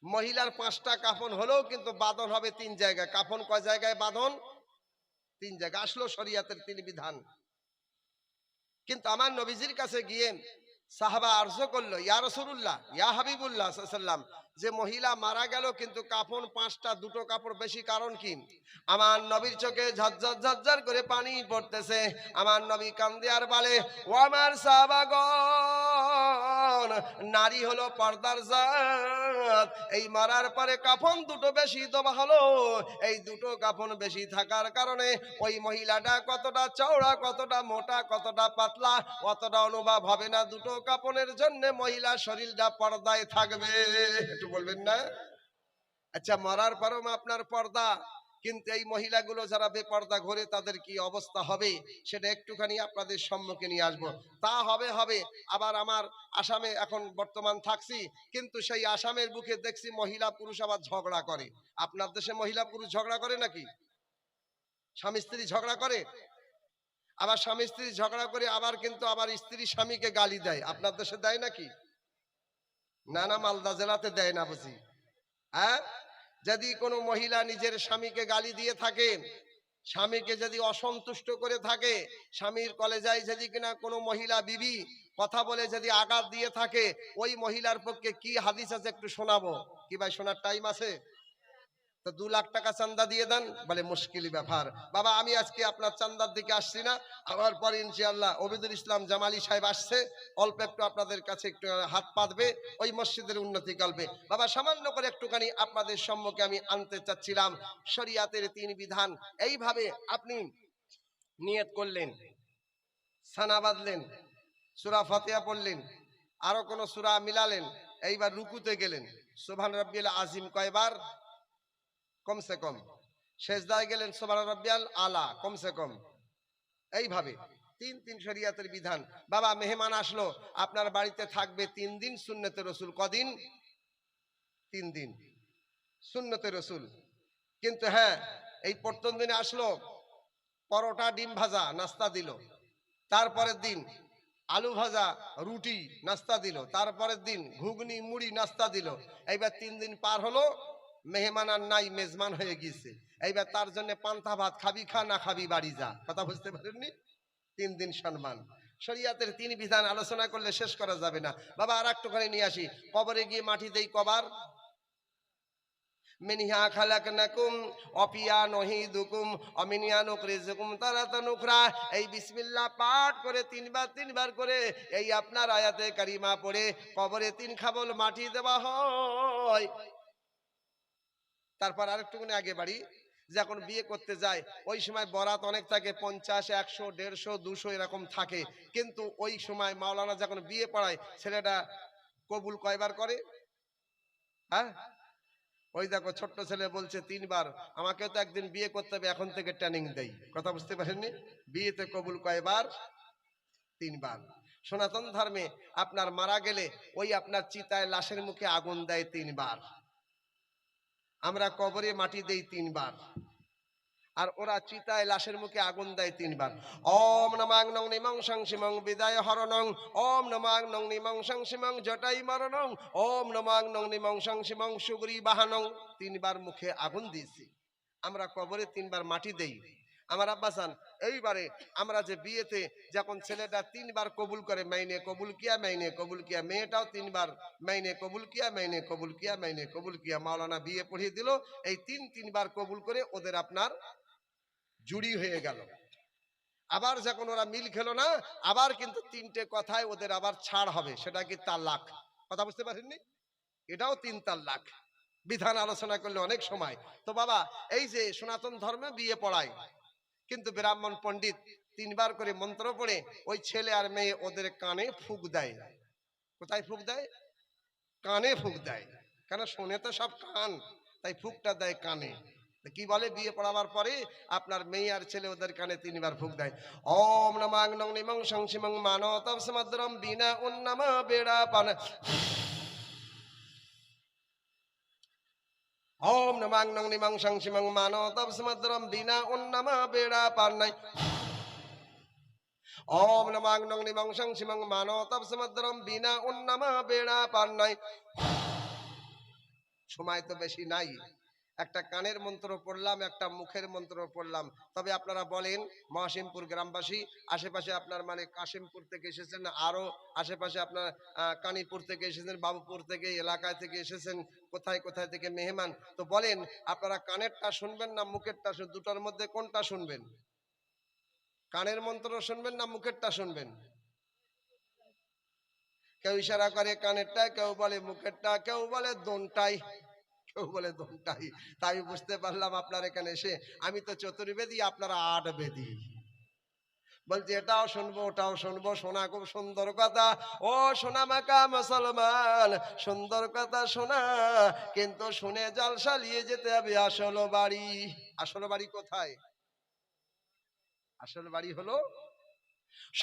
মহিলার 5টা কাফন হলেও কিন্তু বাঁধন হবে 3 জায়গায়। কাফন কয় জায়গায় বাঁধন? 3 জায়গায়। আসলো শরিয়াতের 3 বিধান। কিন্তু আমার নবীজির কাছে গিয়ে সাহাবা আরজ করলো, ইয়া রাসূলুল্লাহ, ইয়া হাবিবুল্লাহ সাল্লাল্লাহু আলাইহি ওয়াসাল্লাম, যে মহিলা মারা গেল কিন্তু কাফন 5টা, 2টো কাপড় বেশি, কারণ কি? আমার নবীর চোখে ঝরঝর ঝরঝর করে পানি পড়তেছে। আমার নবী কান্দে আর বলে, ও আমার সাহাবাগণ, কারণ নারী হলো পর্দার জাত। এই মরার পরে কাফন দুটো বেশি দেওয়া হলো। এই দুটো কাফন বেশি থাকার কারণে ওই মহিলাটা কতটা চওড়া, কতটা মোটা, কতটা পাতলা অতটা অনুভব হবে না। দুটো কাফনের জন্য মহিলার শরীরটা পর্দায় থাকবে। একটু বলবেন না? আচ্ছা, মরার পরও আপনার পর্দা, কিন্তু এই মহিলাগুলো যারা বেপর্দা ঘোরে তাদের কি অবস্থা হবে সেটা একটুখানি আপনাদের সম্মুখে নিয়ে আসবো। তা হবে আবার আমার আসামে এখন বর্তমান থাকছি, কিন্তু সেই আসামের বুকে দেখছি মহিলা পুরুষ আবার ঝগড়া করে। আপনার দেশে মহিলা পুরুষ ঝগড়া করে নাকি? স্বামী স্ত্রী ঝগড়া করে, আবার স্বামী স্ত্রী ঝগড়া করে আবার কিন্তু আবার স্ত্রী স্বামীকে গালি দেয়। আপনার দেশে দেয় নাকি? না না, মালদা জেলাতে দেয় না বুঝি। হ্যাঁ, যদি কোনো মহিলা নিজের স্বামীকে গালি দিয়ে থাকে, স্বামীকে যদি অসন্তুষ্ট করে থাকে, স্বামীর কলেজায় যদি কিনা কোনো মহিলা বিবি কথা বলে যদি আঘাত দিয়ে থাকে, ওই মহিলার পক্ষে কি হাদিস আছে একটু শোনাবো। কি ভাই, শোনার টাইম আছে? তো 2 লাখ টাকা চান্দা দিয়ে দেন। বলে মুশকিল ব্যাপার। বাবা, আমি আজকে আপনার চান্দার দিকে আসছি না, আমার পরে ইনশাআল্লাহ ওবেদুল ইসলাম জামালি সাহেব আসছে, অল্প একটু আপনাদের কাছে একটু হাত পাতবে, ওই মসজিদের উন্নতি করবে। বাবা, সামান্য করে একটুখানি আপনাদের সম্মুখে আমি আনতে চাচ্ছিলাম শরিয়াতের 3 বিধান। এইভাবে আপনি নিয়ত করলেন, সানা বাঁধলেন, সূরা ফাতিহা পড়লেন, আরো কোন সূরা মিলালেন, এইবার রুকুতে গেলেন, সুবহান রাব্বিয়াল আযীম কয়বার? কমসে কম। সেজদায় গেলেন, সুবহান রাব্বিয়াল আলা, কমসে কম। এইভাবে 3 শরিয়াতের বিধান। বাবা, মেহমান আসলো, আপনার বাড়িতে থাকবে 3 দিন সুন্নতে রসুল। কদিন? 3 দিন সুন্নতে রসুল। কিন্তু হ্যাঁ, এই প্রথম দিনে আসলো, পরোটা ডিম ভাজা নাস্তা দিল। তারপরের দিন আলু ভাজা রুটি নাস্তা দিল। তারপরের দিন ঘুগনি মুড়ি নাস্তা দিল। এইবার 3 দিন পার হলো, মেহমান আর নাই, মেজমান হয়ে গিয়েছে। এইবার তার জন্য পান্তা ভাত, খাবি খা, না খাবি বাড়ি যা। কথা বুঝতে পারেননি? 3 দিন সম্মান। শরিয়াতের 3 বিধান আলোচনা করলে শেষ করা যাবে না। বাবা, আর একটুখানি নিয়ে আসি। কবরে গিয়ে মাটি দেই কবার? মিনহা খালাকনাকুম অপিয়া নহিদুকুম অমিনিয়া নুকরিজুকুম তারাতান উখরা। এই বিসমিল্লাহ পাঠ করে 3 বার করে এই আপনার আয়াতে কারিমা পড়ে কবরে 3 খাবল মাটি দেওয়া হয়। তারপর আরেকটুখানি আগে বাড়ি, যখন বিয়ে করতে যায় ওই সময় বরাত অনেক থাকে, 50, 100, 150, 200 এরকম থাকে। কিন্তু ওই সময় মাওলানা যখন বিয়ে পড়ায়, ছেলেটা কবুল কয়বার করে? হ্যাঁ, ওই দেখো ছোট্ট ছেলে বলছে 3 বার। আমাকেও তো একদিন বিয়ে করতে হবে, এখন থেকে ট্রেনিং দেই। কথা বুঝতে পারেননি? বিয়েতে কবুল কয়বার? 3 বার। সনাতন ধর্মে আপনার মারা গেলে ওই আপনার চিতায় লাশের মুখে আগুন দেয় 3 বার। আমরা কবরে মাটি দেই 3 বার, আর ওরা চিতায় লাশের মুখে আগুন দেয় 3 বার। ওম নমাং নং নিমং সংসিমং বিদায় হরণং, ওম নমাং নং নিমং সংসিমং জটাই মরণং, ওম নমাং নং নিমং সংসিমং সুগ্রী বাহানং। 3 বার মুখে আগুন দিয়েছি। আমরা কবরে 3 বার মাটি দেই। আমার আব্বাসান, এইবারে আমরা যে বিয়েতে যখন ছেলেটা 3 বার কবুল করে, মাইনে কবুল কিয়া, মাইনে কবুল কিয়া, মেয়েটাও 3 বার মাইনে কবুল কিয়া, মাইনে কবুল কিয়া, মাইনে কবুল কিয়া। মাওলানা বিয়ে পড়িয়ে দিল। এই 3 বার কবুল করে ওদের আপনার জুড়ি হয়ে গেল। আবার যখন ওরা মিল খেলো না, আবার কিন্তু 3টে কথায় ওদের আবার ছাড় হবে। সেটা কি? তালাক। কথা বুঝতে পারেননি? এটাও 3 তালাক। বিধান আলোচনা করলে অনেক সময়। তো বাবা, এই যে সনাতন ধর্মে বিয়ে পড়ায়, কিন্তু ব্রাহ্মণ পণ্ডিত 3 বার করে মন্ত্র পড়ে ওই ছেলে আর মেয়ে ওদের কানে ফুঁক দেয়। কোথায় ফুঁক দেয়? কানে ফুঁক দেয়। কেন? শোনে তো সব কান, তাই ফুঁকটা দেয় কানে। কি বলে? বিয়ে পড়াবার পরে আপনার মেয়ে আর ছেলে ওদের কানে 3 বার ফুঁক দেয়। ওম নমাং নং নিমং সংসিমং মানতব সমদ্রম বিনা উন্নমা বেড়া পান। ওম নমাং নং নিমং সংসিমং মানতব সমদ্রম বিনা উন্নমা বেড়া পান নাই। ওম নমাং নং নিমং সংসিমং মানতব সমদ্রম বিনা উন্নমা বেড়া পান নাই। সময় তো বেশি নাই, একটা কানের মন্ত্র পড়লাম, একটা মুখের মন্ত্র পড়লাম। তবে আপনারা বলেন, মহাসিমপুর গ্রামবাসী, আশেপাশে আপনার মানে কাশিমপুর থেকে এসেছেন, আরো আশেপাশে আপনার কানীপুর থেকে এসেছেন, বাবুপুর থেকে, এলাকায় থেকে এসেছেন, কোথায় কোথায় থেকে মেহমান। তো বলেন, আপনারা কানেরটা শুনবেন না মুখেরটা? দুটোর মধ্যে কোনটা শুনবেন? কানের মন্ত্র শুনবেন না মুখেরটা শুনবেন? কেউ ইশারা করে কানেরটা, কেউ বলে মুখেরটা, কেউ বলে দোনটাই, কেউ বলে দোনটাই। তাই বুঝতে পারলাম আপনার এখানে এসে আমি তো চতুর্বেদী, আপনারা 8 বেদী। বলছি এটাও শুনবো ওটাও শুনবো, শোনা খুব সুন্দর কথা। ও সোনা মাকা মুসলমান, সুন্দর কথা শোনা, কিন্তু শুনে জলসা নিয়ে যেতে হবে আসল বাড়ি। আসল বাড়ি কোথায়? আসল বাড়ি হলো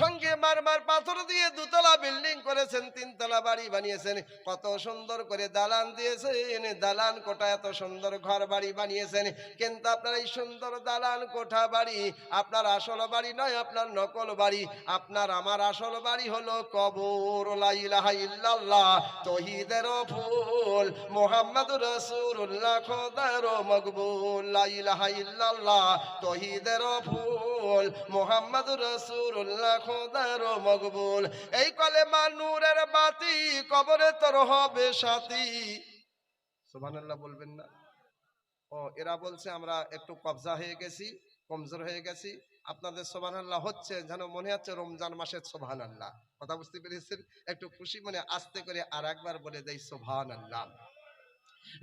সঙ্গে মারমার পাথর দিয়ে 2 তলা বিল্ডিং করেছেন, 3 তলা বাড়ি বানিয়েছেন, কত সুন্দর করে দালান দিয়েছেন, দালান কোঠা, এত সুন্দর ঘর বাড়ি বানিয়েছেন। কিন্তু আপনার এই সুন্দর দালান কোঠা বাড়ি আপনার আসল বাড়ি নয়, আপনার নকল বাড়ি। আপনার আমার আসল বাড়ি হলো কবর। লা ইলাহা ইল্লাল্লাহ তৌহিদের ফুল, মুহাম্মাদুর রাসূলুল্লাহ খোদার মকবুল। লা ইলাহা ইল্লাল্লাহ তৌহিদের ফুল, মুহাম্মাদুর রাসূলুল্লাহ খোদার মকবুল। এই কলেমা নূরের বাতি, কবরে তোর হবে সাথী। সুবহানাল্লাহ বলবেন না? ও এরা বলছে আমরা একটু কবজা হয়ে গেছি, কমজোর হয়ে গেছি। আপনাদের সুবহানাল্লাহ হচ্ছে যেন মনে হচ্ছে রমজান মাসের সুবহানাল্লাহ। কথা বুঝতে পেরেছেন? একটু খুশি মনে আস্তে করে আর একবার বলে দেই সুবহানাল্লাহ।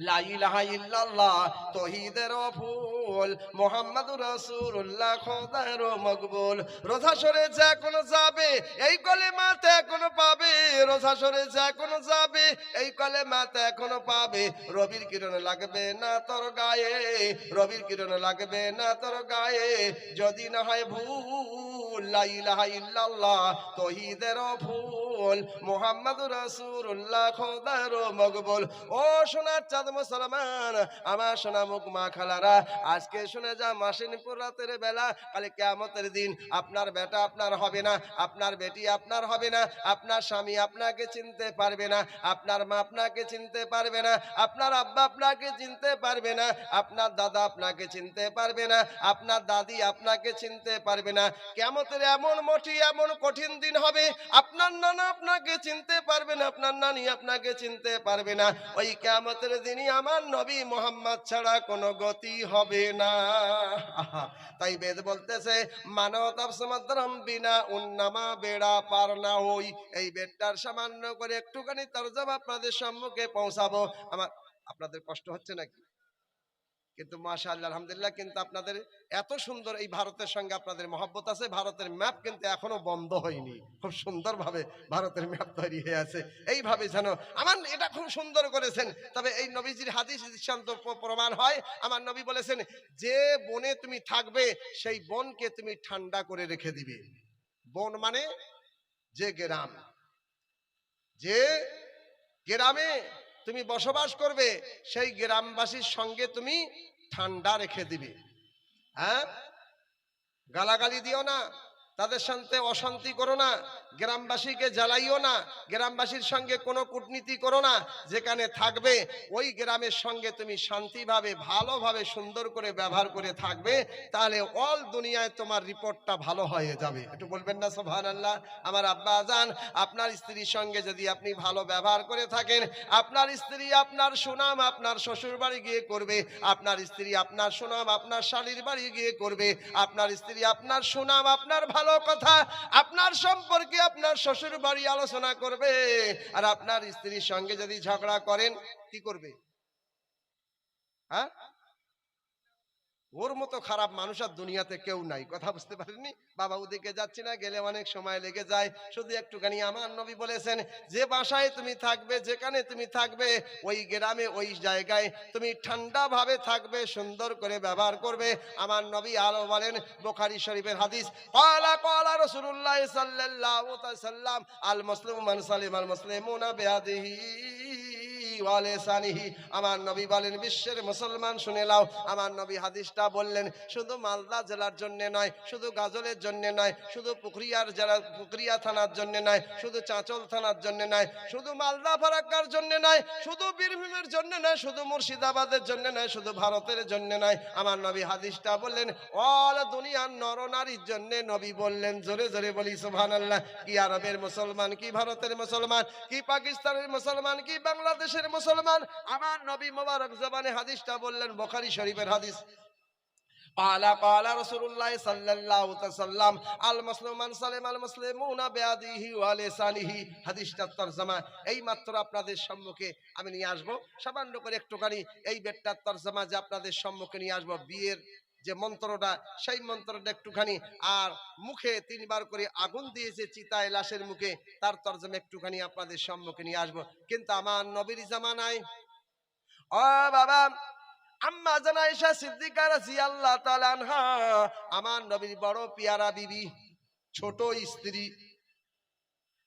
লা ইলাহা ইল্লাল্লাহ তৌহিদের ফুল, মুহাম্মাদুর রাসূলুল্লাহ খোদার মকবুল। রোজা সরে যে কোনো যাবে এই কলেমাতে এখনো পাবে, রোজা সরে যে কোনো যাবে এই কলেমাতে এখনো পাবে। রবির কিরণ লাগবে না তোর গায়ে, রবির কিরণ লাগবে না তোর গায়ে, যদি না হয় ভুল। লা ইলাহা ইল্লাল্লাহ তৌহিদের ফুল, মুহাম্মাদুর রাসূলুল্লাহ খোদার মকবুল। ও সোনার চাঁদ মুসলমান, আমার সোনা মুখ মা খালারা, আজকে শুনে যা মাসিনপুর রাতের বেলা, কালে কিয়ামতের দিন আপনার বেটা আপনার হবে না, আপনার বেটি আপনার হবে না, আপনার স্বামী আপনাকে চিনতে পারবে না, আপনার মা আপনাকে চিনতে পারবে না, আপনার আব্বা আপনাকে চিনতে পারবে না, আপনার দাদা আপনাকে চিনতে পারবে না, আপনার দাদি আপনাকে চিনতে পারবে না। কিয়ামতের এমন মোটি এমন কঠিন দিন হবে, আপনার নানা আপনাকে চিনতে পারবে না, আপনার নানি আপনাকে চিনতে পারবে না। ওই কিয়ামতের দিনই আমার নবী মুহাম্মদ ছাড়া কোনো গতি হবে না। তাই বেদ বলতেছে মানবতাব সমুদ্রম বিনা উন্নামা বেড়া পার না হই। এই বেদটার সামান্য করে একটুখানি তরজমা আপনাদের সম্মুখে পৌঁছাবো। আপনাদের কষ্ট হচ্ছে নাকি? কিন্তু মাশাআল্লাহ আলহামদুলিল্লাহ, কিন্তু আপনাদের এত সুন্দর এই ভারতের সঙ্গে আপনাদের মহব্বত আছে। ভারতের ম্যাপ কিন্তু এখনো বন্ধ হয়নি, খুব সুন্দরভাবে ভারতের ম্যাপ তৈরি হয়ে আছে। এইভাবে যেন আমার এটা খুব সুন্দর করেছেন। তবে এই নবীজির হাদিস দৃষ্টান্ত প্রমাণ হয়। আমার নবী বলেছেন যে বনে তুমি থাকবে সেই বনকে তুমি ঠান্ডা করে রেখে দিবে। বন মানে যে গ্রাম, যে গ্রামে তুমি বসবাস করবে সেই গ্রামবাসীর সঙ্গে তুমি ঠান্ডা রেখে দিবে। হ্যাঁ, গালাগালি দিও না, তাদের সাথে অশান্তি করো না, গ্রামবাসীকে জ্বালাইও না, গ্রামবাসীর সঙ্গে কোনো কূটনীতি করো না। যেখানে থাকবে ওই গ্রামের সঙ্গে তুমি শান্তিভাবে ভালোভাবে সুন্দর করে ব্যবহার করে থাকবে, তাহলে অল দুনিয়ায় তোমার রিপোর্টটা ভালো হয়ে যাবে। একটু বলবেন না সুবহানাল্লাহ? আমার আব্বা আজান, আপনার স্ত্রীর সঙ্গে যদি আপনি ভালো ব্যবহার করে থাকেন, আপনার স্ত্রী আপনার সুনাম আপনার শ্বশুর বাড়ি গিয়ে করবে, আপনার স্ত্রী আপনার সুনাম আপনার শালীর বাড়ি গিয়ে করবে, আপনার স্ত্রী আপনার সুনাম আপনার ভালো কথা আপনার সম্পর্কে আপনার শ্বশুর বাড়ি আলোচনা করবে। আর আপনার স্ত্রীর সঙ্গে যদি ঝগড়া করেন কি করবে? হ্যাঁ, ওর মতো খারাপ মানুষ আর দুনিয়াতে কেউ নাই। কথা বুঝতে পারেননি? বাবা ওদিকে যাচ্ছি না, গেলে অনেক সময় লেগে যায়। শুধু একটুখানি আমার নবী বলেছেন যে বাসায় তুমি থাকবে, যেখানে তুমি থাকবে ওই গ্রামে ওই জায়গায় তুমি ঠান্ডা ভাবে থাকবে, সুন্দর করে ব্যবহার করবে। আমার নবী আলো বলেন, বুখারী শরীফের হাদিস, ক্বালা ক্বালা রাসূলুল্লাহ সাল্লাল্লাহু আলাইহি সাল্লাম আল মুসলিমু মান সালিমাল মুসলিমুনা বিয়াদিহি ওয়া লিসানিহি। আমার নবী বলেন বিশ্বের মুসলমান শুনে নাও, আমার নবী হাদিসটা বললেন শুধু মালদা জেলার জন্য নয়, শুধু গাজলের জন্য নয়, শুধু পুখরিয়ার জেলা পুখরিয়া থানার জন্য নয়, শুধু চাঁচল থানার জন্য নয়, শুধু মালদা ফারাক্কার জন্য নয়, শুধু বীরভূমের জন্য নয়, শুধু মুর্শিদাবাদের জন্য নয়, শুধু ভারতের জন্য নয়। আমার নবী হাদিসটা বললেন অল দুনিয়ার নরনারীর জন্য নবী বললেন। জোরে জোরে বলি সুবহানাল্লাহ। কি আরবের মুসলমান, কি ভারতের মুসলমান, কি পাকিস্তানের মুসলমান, কি বাংলাদেশের মুসলমান, আমার নবী মোবারক জবানে হাদিসটা বললেন, বুখারী শরীফের হাদিস। قال رسول الله صلى الله عليه وسلم المسلم من سلم المسلمون بيده ولسانه। হাদিসটার তরজমা এই মাত্র আপনাদের সম্মুখে আমি নিয়ে আসব, সামান্য করে একটুখানি এই বেটটার তরজমা যে আপনাদের সম্মুখে নিয়ে আসব। বিয়ের যে মন্ত্রটা, সেই মন্ত্রটা একটুখানি, আর মুখে 3 বার করে আগুন দিয়েছে চিতায় লাশের মুখে, তার তরজমা একটুখানি আপনাদের সম্মুখে নিয়ে আসব। কিন্তু আমার নবীর জামানায়, ও বাবা, আম্মা জান আয়েশা সিদ্দিকা রাদিয়াল্লাহু তাআলা আনহা, আমার নবীর বড় পেয়ারা বিবি, ছোট স্ত্রী,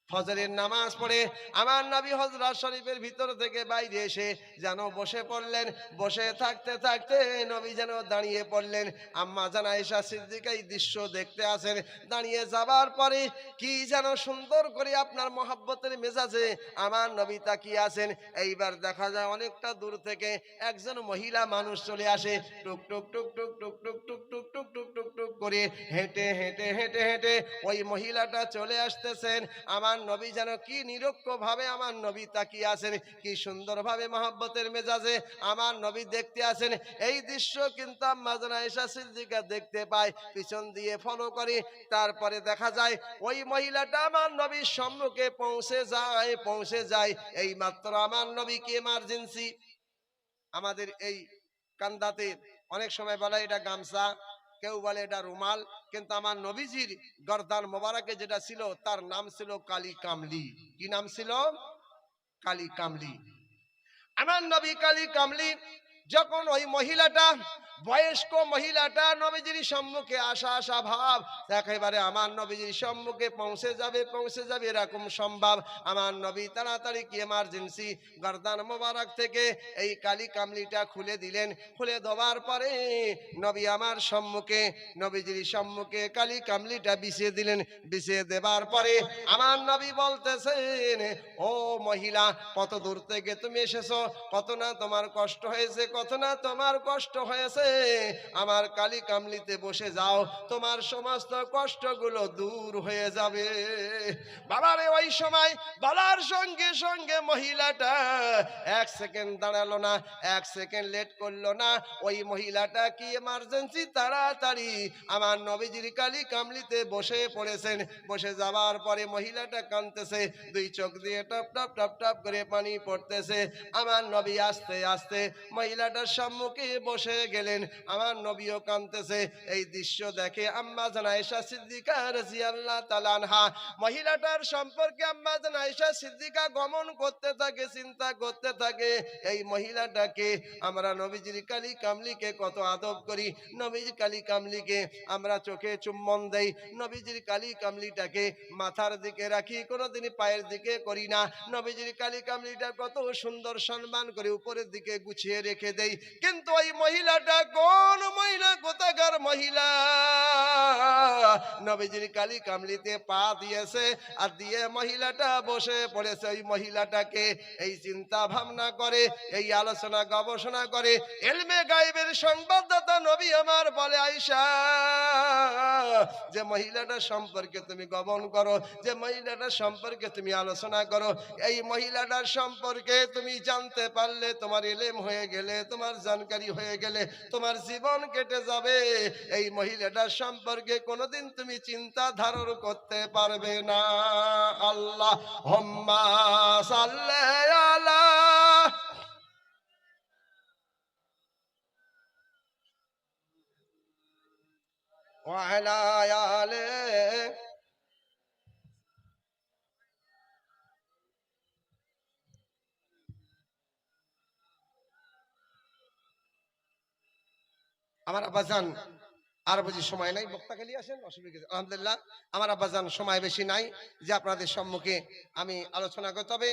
ফজরের নামাজ পড়ে আমার নবী হযরত শরীফের ভিতর থেকে বাইরে এসে যেন বসে পড়লেন। বসে থাকতে থাকতে নবী যেন দাঁড়িয়ে পড়লেন। আম্মা জান আয়েশা সিদ্দিকা এই দৃশ্য দেখতে আছেন। দাঁড়িয়ে যাবার পরে কি যেন সুন্দর করে আপনার মহব্বতের মেজাজে আমার নবী তাকিয়ে আছেন। এইবার দেখা যায় অনেকটা দূর থেকে একজন মহিলা মানুষ চলে আসে, টুক টুক টুক টুক টুক টুক টুক টুক টুক টুক টুক টুক করে হেঁটে হেঁটে হেঁটে হেঁটে ওই মহিলাটা চলে আসতেছেন। আমার নবী যেন কি নিরক্ষ ভাবে আমার নবী তাকিয়ে আছেন, কি সুন্দর ভাবে মহব্বতের মেজাজে আমার নবী দেখতে আছেন। এই দৃশ্য কিন্তু আম্মা জান আয়েশা সিদ্দিকা দেখতে পায়, পিছন দিয়ে ফলো করে। তারপরে দেখা যায় ওই মহিলাটা আমার নবীর সম্মুখে পৌঁছে যায়। এই মাত্র আমার নবীকে এমার্জেন্সি, আমাদের এই কান্দাতে অনেক সময় বলে এটা গামছা, কেউ বলে এটা রুমাল, কিন্তু আমার নবীজির গর্দান মোবারকে যেটা ছিল তার নাম ছিল কালী কামলি। কি নাম ছিল? কালী কামলি। আমার নবী কালী কামলি যখন ওই মহিলাটা, বয়স্ক মহিলাটা নবীজির সম্মুখে আসা ভাব, একেবারে আমার নবীজির সম্মুখে পৌঁছে যাবে এরকম সম্ভব। আমার নবী তাড়াতাড়ি কি এমার্জেন্সি গর্দান মোবারক থেকে এই কালী কামলিটা খুলে দিলেন। খুলে দেওয়ার পরে নবী আমার সম্মুখে, নবীজির সম্মুখে কালী কামলিটা বিছিয়ে দিলেন। বিছিয়ে দেবার পরে আমার নবী বলতেছেন, ও মহিলা, কত দূর থেকে তুমি এসেছো, কত না তোমার কষ্ট হয়েছে, কত না তোমার কষ্ট হয়েছে, আমার কালী কামলিতে বসে যাও, তোমার সমস্ত কষ্টগুলো দূর হয়ে যাবে। বাবারে ওই সময় বলার সঙ্গে সঙ্গে মহিলাটা 1 সেকেন্ড দাঁড়ালো না, 1 সেকেন্ড লেট করলো না। ওই মহিলাটা কি এমার্জেন্সি তাড়াতাড়ি আমার নবীজির কালী কামলিতে বসে পড়েছেন। বসে যাওয়ার পরে মহিলাটা কাঁদতেছে, 2 চোখ দিয়ে টপ টপ টপ টপ করে পানি পড়তেছে। আমার নবী আস্তে আস্তে মহিলাটার সম্মুখে বসে গেলেন। আমার নবীও কাঁদতেছে। এই দৃশ্য দেখে আম্মা জান আয়েশা সিদ্দিকা রাদিয়াল্লাহু তাআলা আনহা, মহিলাটার সম্পর্কে আম্মা জান আয়েশা সিদ্দিকা গমন করতে থাকে, চিন্তা করতে থাকে, এই মহিলাটাকে আমরা নবীজির কালী কামলিকে কত আদব করি, নবীজির কালী কামলিকে আমরা চোখে চুম্বন দেই, নবীজির কালী কামলিটাকে মাথার দিকে রাখি, কোনোদিন পায়ের দিকে করি না। নবীজির কালী কামলিটা কত সুন্দর সম্মান করে উপরের দিকে গুছিয়ে রেখে দেই। কিন্তু ওই মহিলাটা কোন মহিলা, কোথাকার মহিলা, নবীজির কালী কামলিতে পা দিয়েছে আর দিয়ে মহিলাটা বসে পড়েছে। ওই মহিলাটাকে এই চিন্তা ভাবনা করে, এই আলোচনা গবেষণা করে ইলমে গায়েবের সংবাদদাতা নবী আমার বলে, আয়েশা, যে মহিলাটা সম্পর্কে তুমি গমন করো, যে মহিলাটার সম্পর্কে তুমি আলোচনা করো, এই মহিলাটার সম্পর্কে তুমি জানতে পারলে, তোমার ইলম হয়ে গেলে, তোমার জানকারি হয়ে গেলে, তোমার জীবন কেটে যাবে। এই মহিলাটার সম্পর্কে কোনোদিন তুমি চিন্তা ধারণ করতে পারবে না। আল্লাহুম্মা সাল্লি আলা ওয়া আলা আলি। আমার আব্বাজান আর বুঝি সময় নাই, বক্তা খালি আসেন, অসুবিধা। আলহামদুলিল্লাহ আমার আব্বাজান সময় বেশি নাই যে আপনাদের সম্মুখে আমি আলোচনা করি। তবে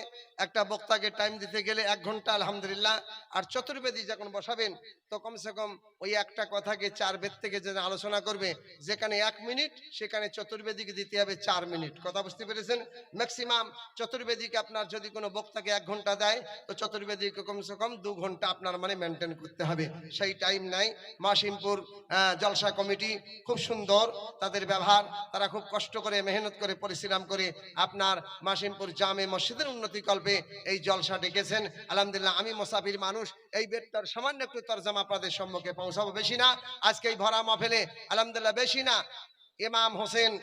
একটা বক্তাকে টাইম দিতে গেলে 1 ঘন্টা আলহামদুলিল্লাহ। আর চতুর্বেদী যখন বসাবেন তো কমসে কম ওই একটা কথাকে 4 বেদ থেকে যে আলোচনা করবে, যেখানে 1 মিনিট সেখানে চতুর্বেদীকে দিতে হবে 4 মিনিট। কথা বুঝতে পেরেছেন? ম্যাক্সিমাম চতুর্বেদীকে আপনার যদি কোনো বক্তাকে 1 ঘন্টা দেয় তো চতুর্বেদীকে কমসে কম 2 ঘন্টা আপনার মানে মেনটেন করতে হবে। সেই টাইম নাই। মাসিমপুর জলসা কমিটি খুব সুন্দর তাদের ব্যবহার, তারা খুব কষ্ট করে মেহনত করে পরিশ্রম করে আপনার মাসিমপুর জামে মসজিদের উন্নতি কল্পে এই জলসা ডেকেছেন। আলহামদুলিল্লাহ, আমি মুসাফির মানুষ, এই বেডটার সামান্য একটু তরজমা আপনাদের সম্মুখে পৌঁছাবো, বেশি না আজকে এই ভরা মাহফিলে, আলহামদুলিল্লাহ বেশি না। ইমাম হোসেন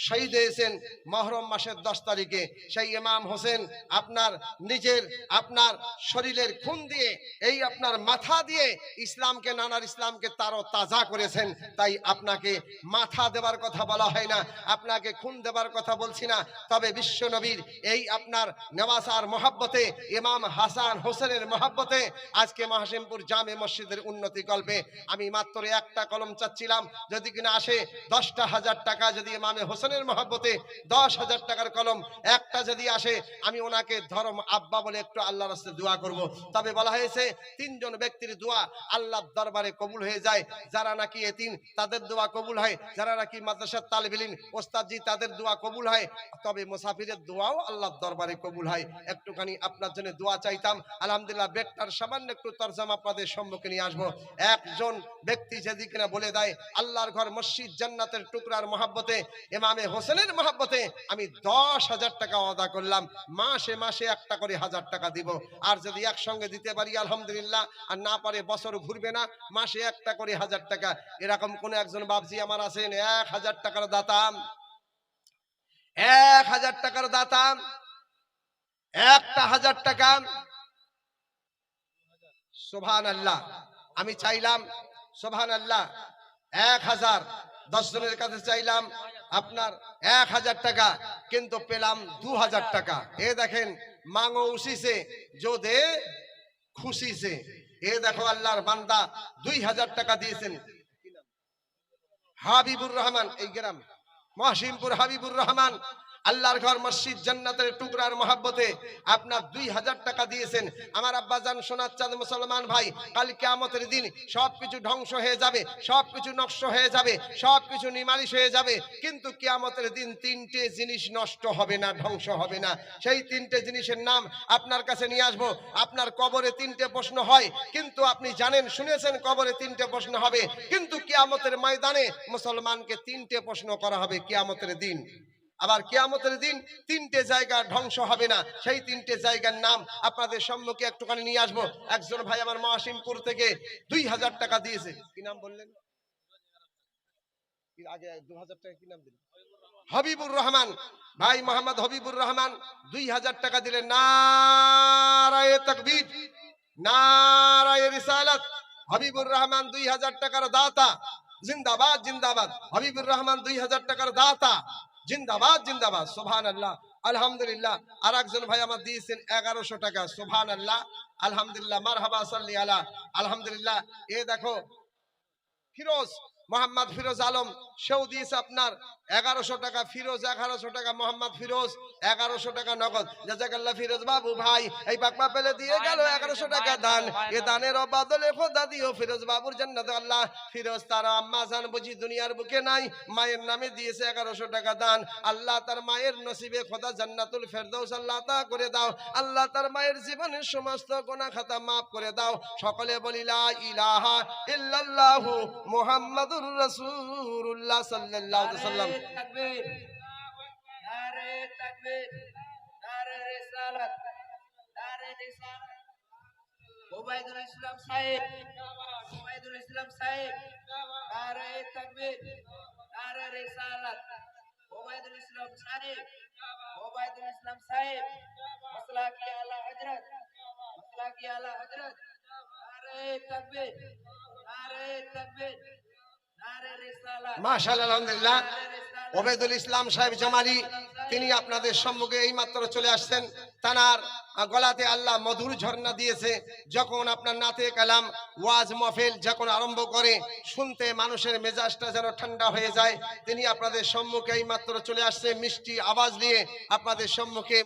শহীদ হয়েছেন মহরম মাসের 10 তারিখে। সেই ইমাম হোসেন আপনার নিজের আপনার শরীরের খুন দিয়ে, এই আপনার মাথা দিয়ে ইসলামকে, নানার ইসলামকে তারও তাজা করেছেন। তাই আপনাকে মাথা দেবার কথা বলা হয় না, আপনাকে খুন দেবার কথা বলছি না। তবে বিশ্ব নবীর এই আপনার নেওয়াসার মহাব্বতে, ইমাম হাসান হোসেনের মহাব্বতে আজকে মাসিমপুর জামে মসজিদের উন্নতি কল্পে আমি মাত্র একটা কলম চাচ্ছিলাম, যদি কিনা আসে 10,000 টাকা, যদি ইমামে হোসেনের মহব্বতে 10,000 টাকার কলম একটা যদি আসে, আমি ওনাকে ধর্ম আব্বা বলে একটু আল্লাহর রাস্তায় দোয়া করব। তবে বলা হয়েছে 3 জন ব্যক্তির দোয়া আল্লাহর দরবারে কবুল হয়ে যায়। যারা নাকি এতিম তাদের দোয়া কবুল হয়, যারা নাকি মাদ্রাসার তালিব ইলম ওস্তাদজি তাদের দোয়া কবুল হয়, তবে মুসাফিরের দোয়াও আল্লাহর দরবারে কবুল হয়। একটুখানি আপনার জন্য দোয়া চাইতাম। আলহামদুলিল্লাহ, বেডটার সামান্য একটু তরজমা আপনাদের সম্মুখে নিয়ে আসবো। একজন ব্যক্তি যদি কিনা বলে দেয় আল্লাহর ঘর মসজিদ জান্নাতের টুকরার মহব্বতে, ইমামে হোসেনের মহব্বতে আমি 10,000 টাকা আদা করলাম, মাসে মাসে একটা করে 1000 টাকা দিব। আর যদি একসঙ্গে দিতে পারি আলহামদুলিল্লাহ, আর না পারে বছর ঘুরবে না, মাসে একটা করে 1000 টাকা। এরকম কোন একজন বাবজি আমার আছেন 1000 টাকার দাতা, 1000 টাকার দাতা, একটা 1000 টাকা। সুবহানাল্লাহ, আমি চাইলাম সুবহানাল্লাহ 1000, 10 জনের কাছে চাইলাম আপনার 1000 টাকা, কিন্তু পেলাম 2000 টাকা। এ দেখেন, মাঙ্গো উসি সে जो दे খুশি সে। এ দেখো আল্লাহর বান্দা 2000 টাকা দিয়েছেন। হাবিবুর রহমান, এই গ্রাম মাসিমপুর হাবিবুর রহমান আল্লাহর ঘর মসজিদ জান্নাতের টুকরার মহব্বতে আপনার 2000 টাকা দিয়েছেন। আমার আব্বাজান সোনার চাঁদ মুসলমান ভাই, কাল কিয়ামতের দিন সবকিছু ধ্বংস হয়ে যাবে, সবকিছু নষ্ট হয়ে যাবে, সবকিছু নিমালিশ হয়ে যাবে, কিন্তু কিয়ামতের দিন 3টে জিনিস নষ্ট হবে না, ধ্বংস হবে না। সেই 3টে জিনিসের নাম আপনার কাছে নিয়ে আসবো। আপনার কবরে 3টে প্রশ্ন হয়, কিন্তু আপনি জানেন, শুনেছেন কবরে 3টে প্রশ্ন হবে, কিন্তু কিয়ামতের ময়দানে মুসলমানকে 3টে প্রশ্ন করা হবে কিয়ামতের দিন। আবার কিয়ামতের দিন 3টে জায়গা ধ্বংস হবে না, সেই 3টে জায়গার নাম আপনাদের সম্মুখে একটুখানি নিয়ে আসবো। একজন ভাই আমার মাসিমপুর থেকে 2000 টাকা দিয়েছে। কি নাম বললেন? আগে 2000 টাকা কি নাম দিলেন? হাবিবুর রহমান ভাই, মোহাম্মদ হাবিবুর রহমান 2000 টাকা দিলেন। নারায়ে তাকবীর, নারায়ে রিসালাত। হাবিবুর রহমান 2000 টাকার দাতা, জিন্দাবাদ জিন্দাবাদ। হাবিবুর রহমান 2000 টাকার দাতা, জিন্দাবাদ জিন্দাবাদ। সুবহানাল্লাহ, আলহামদুলিল্লাহ। আর একজন ভাই আমার দিয়েছেন 1100 টাকা। সুবহানাল্লাহ, আলহামদুলিল্লাহ, মারহাবা সাল্লি আলা। আলহামদুলিল্লাহ। এ দেখো ফিরোজ মোহাম্মদ ফিরোজ আলম, সেও দিয়েছে আপনার 1100 টাকা। ফিরোজ 1100 টাকা, মোহাম্মদ ফিরোজ 1100 টাকা নগদ। জাযাকাল্লাহ ফিরোজ বাবু ভাই, এই পাকপা পেলে দিয়ে গেল 1100 টাকা দান। এ দানের বদলে খোদা দিও ফিরোজ বাবুর জান্নাতে আল্লাহ। ফিরোজ তার আম্মা জান বুঝি দুনিয়ার বুকে নাই, মায়ের নামে দিয়েছে 1100 টাকা দান। আল্লাহ তার মায়ের নসিবে খোদা জান্নাতুল ফেরদৌস আল্লাহ তা করে দাও। আল্লাহ তার মায়ের জীবনের সমস্ত গুনাহ খাতা maaf করে দাও। সকলে বলি লা ইলাহা ইল্লাল্লাহু মুহাম্মাদুর রাসূলুল্লাহ সাল্লাল্লাহু আলাইহি ওয়াসাল্লাম। তাকবীর, নারে তাকবীর, নারে রিসালাত, নারে রিসালাত। ওবাইদুল ইসলাম সাহেব, ওবাইদুল ইসলাম সাহেব, নারে তাকবীর, নারে রিসালাত। ওবাইদুল ইসলাম সাহেব, ওবাইদুল ইসলাম সাহেব, মাসলা কি আলা হযরত, মাসলা কি আলা হযরত। নারে তাকবীর, নারে তাকবীর, নারে রিসালাত। মাশাআল্লাহ, আলহামদুলিল্লাহ। ওবাইদুল ইসলাম সাহেব জামালি, তিনি আপনাদের সম্মুখে এই মাত্র চলে আসছেন। তানার গলাতে আল্লাহ মধুর ঝর্ণা দিয়েছে। যখন আপনার নাতে কালাম ওয়াজ মাহফিল যখন আরম্ভ করে, শুনতে মানুষের মেজাজটা যেন ঠান্ডা হয়ে যায়। তিনি আপনাদের সম্মুখে এই মাত্র চলে আসছে মিষ্টি আওয়াজ নিয়ে আপনাদের সম্মুখে।